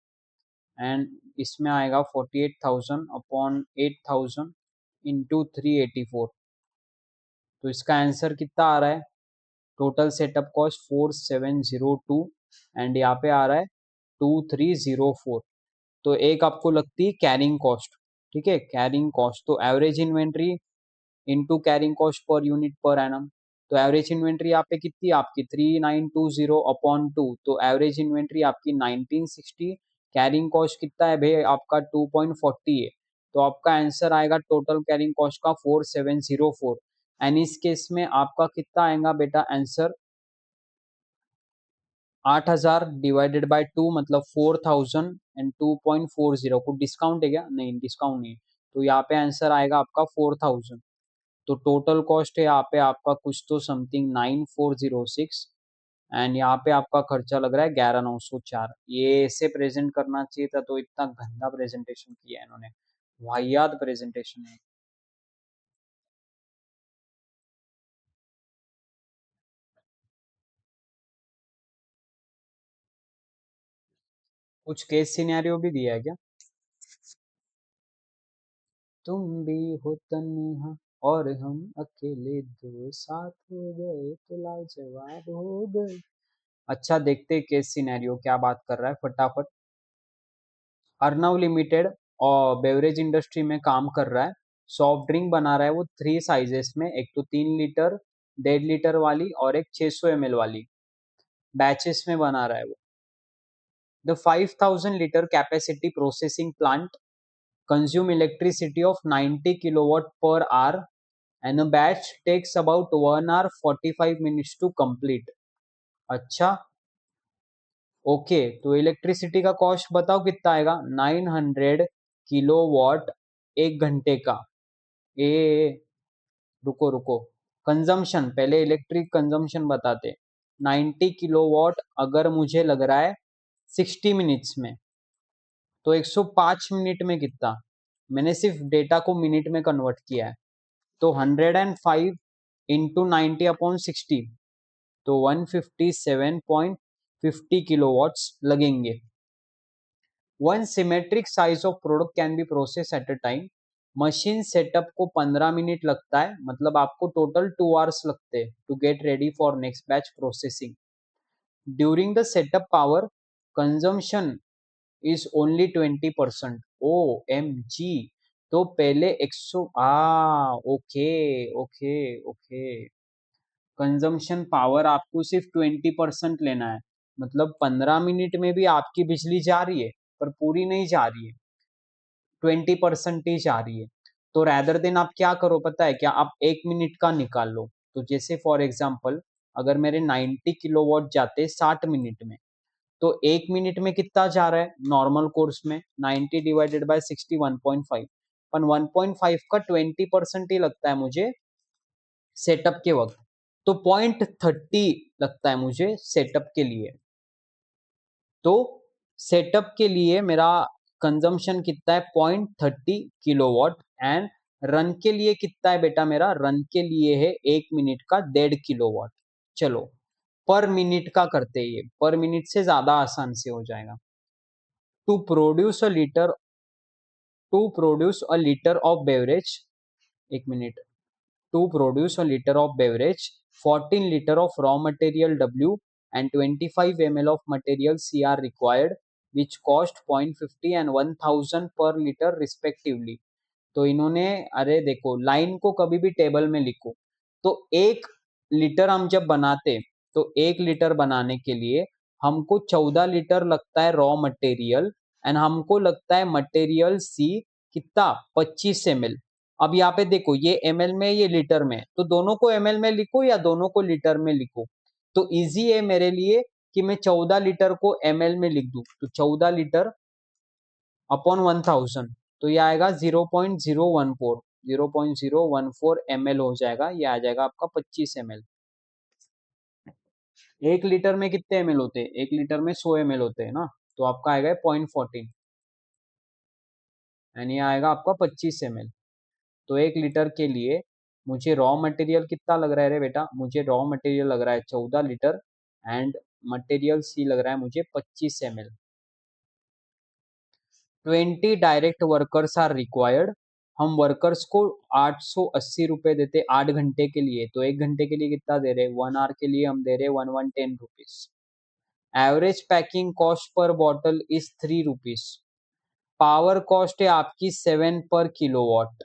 एंड इसमें आएगा 48,000 अपॉन 8,000 इंटू 384। तो इसका आंसर कितना आ रहा है, टोटल सेटअप कॉस्ट 4702 एंड यहाँ पे आ रहा है 2304। तो एक आपको लगती है कैरिंग कॉस्ट, ठीक है, कैरिंग कॉस्ट। तो average inventory into carrying cost per unit पर एनम। तो एवरेज इन्वेंट्री यहाँ पे कितनी है आपकी 3920 अपॉन 2, तो एवरेज इन्वेंट्री आपकी 1960, कैरिंग कॉस्ट कितना है भाई आपका 2.40 है। तो आपका आंसर आएगा टोटल कैरिंग कॉस्ट का 4704, एंड इस केस में आपका कितना आएगा बेटा आंसर 8000 डिवाइडेड बाय 2 मतलब 4000 एंड 2.40, को डिस्काउंट है क्या, नहीं डिस्काउंट नहीं है। तो यहाँ पे आंसर आएगा आपका 4000। तो टोटल कॉस्ट है यहाँ पे आपका कुछ तो समथिंग 9406, एंड यहाँ पे आपका खर्चा लग रहा है 11904। ये ऐसे प्रेजेंट करना चाहिए था, तो इतना गंदा प्रेजेंटेशन किया है इन्होंने, वाहियात प्रेजेंटेशन है। कुछ केस सिनेरियो भी दिया है क्या, तुम भी हो तन्हा और हम अकेले, दो साथ हो गए तो लाजवाब हो गए। अच्छा देखते हैं केस सिनेरियो क्या बात कर रहा है फटाफट। अर्नव लिमिटेड और बेवरेज इंडस्ट्री में काम कर रहा है, सॉफ्ट ड्रिंक बना रहा है वो 3 साइजेस में, एक तो 3 लीटर, 1.5 लीटर वाली और एक 600 ml वाली, बैचेस में बना रहा है वो। The 5000 litre capacity processing plant consume electricity of 90 kilowatt per hour, and a batch takes about 1 hour 45 minutes to complete। अच्छा, ओके, तो इलेक्ट्रिसिटी का कॉस्ट बताओ कितना आएगा 900 किलोवाट एक घंटे का। ए रुको रुको, कंजम्पशन पहले इलेक्ट्रिक कंजम्पशन बताते। 90 किलोवाट अगर मुझे लग रहा है 60 मिनट्स में, तो 105 मिनट में कितना, मैंने सिर्फ डेटा को मिनट में कन्वर्ट किया है। तो 105 इंटू 90/60, तो 157.50 किलोवाट्स लगेंगे। One symmetric size of product can be process at a time. Machine setup को 15 मिनट लगता है, मतलब आपको टोटल 2 आवर्स लगते हैं to get ready for next batch processing. During the setup power consumption is only 20%। O M G, तो पहले 100, okay okay okay, consumption power आपको सिर्फ 20% लेना है, मतलब 15 मिनट में भी आपकी बिजली जा रही है, पर पूरी नहीं जा रही है, 20% ही जा रही है। तो रैदर देन आप क्या करो पता है क्या, आप 1 मिनट का निकाल लो। तो जैसे फॉर एग्जाम्पल अगर मेरे 90 किलोवाट जाते 60 मिनट में, तो 1 मिनट में कितना जा रहा है नॉर्मल कोर्स में 90 डिवाइडेड बाय 60 1.5, पर 1.5 का 20% ही लगता है मुझे सेटअप के वक्त। तो 0.30 लगता है मुझे सेटअप के लिए। तो सेटअप के लिए मेरा कंजम्पशन कितना है 0.30 किलोवाट, एंड रन के लिए कितना है बेटा, मेरा रन के लिए है 1 मिनट का 1.5 किलोवाट। चलो पर मिनट का करते हैं, ये पर मिनट से ज्यादा आसान से हो जाएगा। To produce a litre, to produce a litre of beverage, 1 minute, to produce a liter of beverage, 14 liter of raw material W and 25 ml of material C are required, which cost 0.50 and 1000 per liter respectively. तो इन्होंने, अरे देखो line को कभी भी table में लिखो, तो 1 लीटर हम जब बनाते, तो 1 लीटर बनाने के लिए हमको 14 लीटर लगता है रॉ मटेरियल, एंड हमको लगता है मटेरियल सी कितना, 25 ml। अब यहाँ पे देखो ये ml में ये लीटर में, तो दोनों को ml में लिखो या दोनों को लीटर में लिखो, तो इजी है मेरे लिए कि मैं 14 लीटर को ml में लिख दूं, तो 14 लीटर अपॉन 1000, तो ये आएगा 0.014, 0.014 ml हो जाएगा, ये आ जाएगा आपका 25 ml। 1 लीटर में कितने ml होते हैं, 1 लीटर में 100 ml होते हैं ना, तो आपका आएगा 0.14 यानी ये आएगा आपका 25 ml। तो 1 लीटर के लिए मुझे रॉ मटेरियल कितना लग रहा है रे बेटा, मुझे रॉ मटेरियल लग रहा है 14 लीटर, एंड मटेरियल सी लग रहा है मुझे 25 ml। 20 direct workers are required. हम वर्कर्स को 880 रुपए देते 8 घंटे के लिए, तो 1 घंटे के लिए कितना दे रहे, 1 आवर के लिए हम दे रहे 1110 rupees. Average packing cost per bottle is 3 rupees. Power cost है आपकी 7 पर किलोवाट।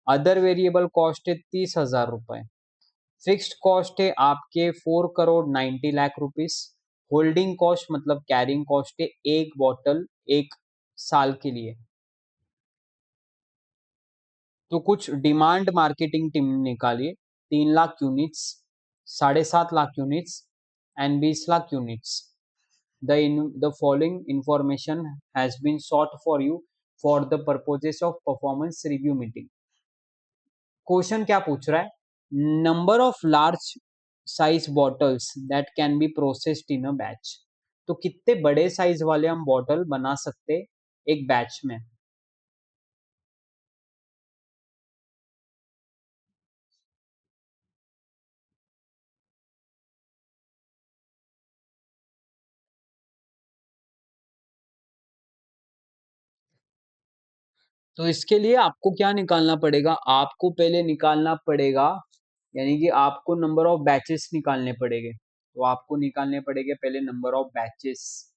अदर वेरिएबल कॉस्ट है 30,000 रुपए। फिक्स्ड कॉस्ट है आपके 4 crore 90 lakh rupees. Holding cost मतलब कैरिंग कॉस्ट है एक बॉटल 1 साल के लिए। तो कुछ डिमांड मार्केटिंग टीम निकालिए, 3 lakh units, 7.5 lakh units and 20 lakh units. The following information has been sought for you for the purposes of performance review meeting। Question क्या पूछ रहा है, number of large size bottles that can be processed in a batch. तो कितने बड़े size वाले हम bottle बना सकते एक बैच में। तो इसके लिए आपको क्या निकालना पड़ेगा, आपको पहले निकालना पड़ेगा, यानी कि आपको नंबर ऑफ बैचेस निकालने पड़ेंगे। तो आपको निकालने पड़ेंगे पहले नंबर ऑफ बैचेस।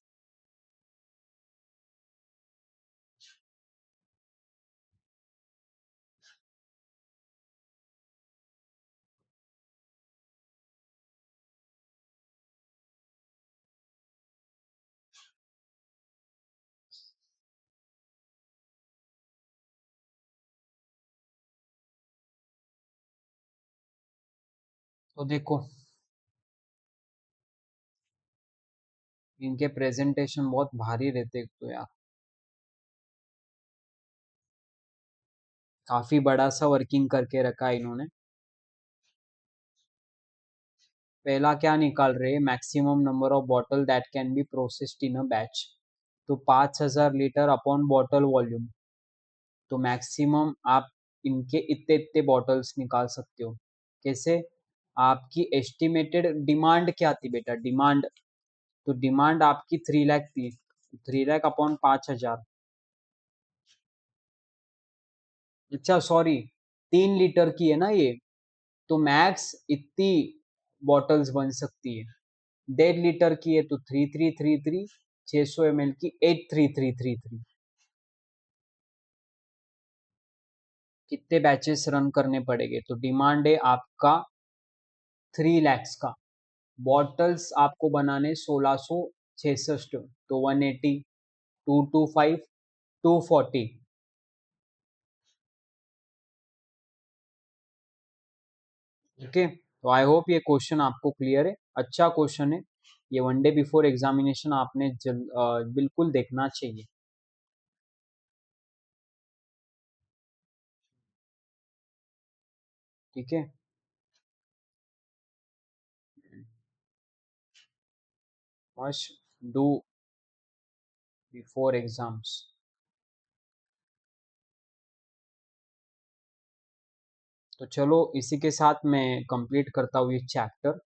तो देखो इनके प्रेजेंटेशन बहुत भारी रहते, तो यार काफी बड़ा सा वर्किंग करके रखा है इन्होंने। पहला क्या निकाल रहे हैं, maximum number of bottle that can be processed in a batch. तो 5,000 लीटर अपॉन बॉटल वॉल्यूम, तो मैक्सिमम आप इनके इतने इतने बॉटल्स निकाल सकते हो। कैसे, आपकी एस्टिमेटेड डिमांड क्या थी बेटा, डिमांड, तो डिमांड आपकी 3 लाख थी, 3 लाख अपॉन 5,000, अच्छा सॉरी 3 लीटर की है ना ये, तो मैक्स इतनी बॉटल्स बन सकती है। 1.5 लीटर की है तो 3333, 600 ml की 83333। कितने बैचेस रन करने पड़ेंगे, तो डिमांड है आपका 3 lakhs का, बॉटल्स आपको बनाने 1666, तो 180, 225, 240। ओके, तो आई होप ये क्वेश्चन आपको क्लियर है, अच्छा क्वेश्चन है ये, वनडे बिफोर एग्जामिनेशन आपने बिल्कुल देखना चाहिए। ठीक है, मस्ट डू बिफोर एग्जाम्स। तो चलो इसी के साथ मैं कंप्लीट करता हूँ ये चैप्टर।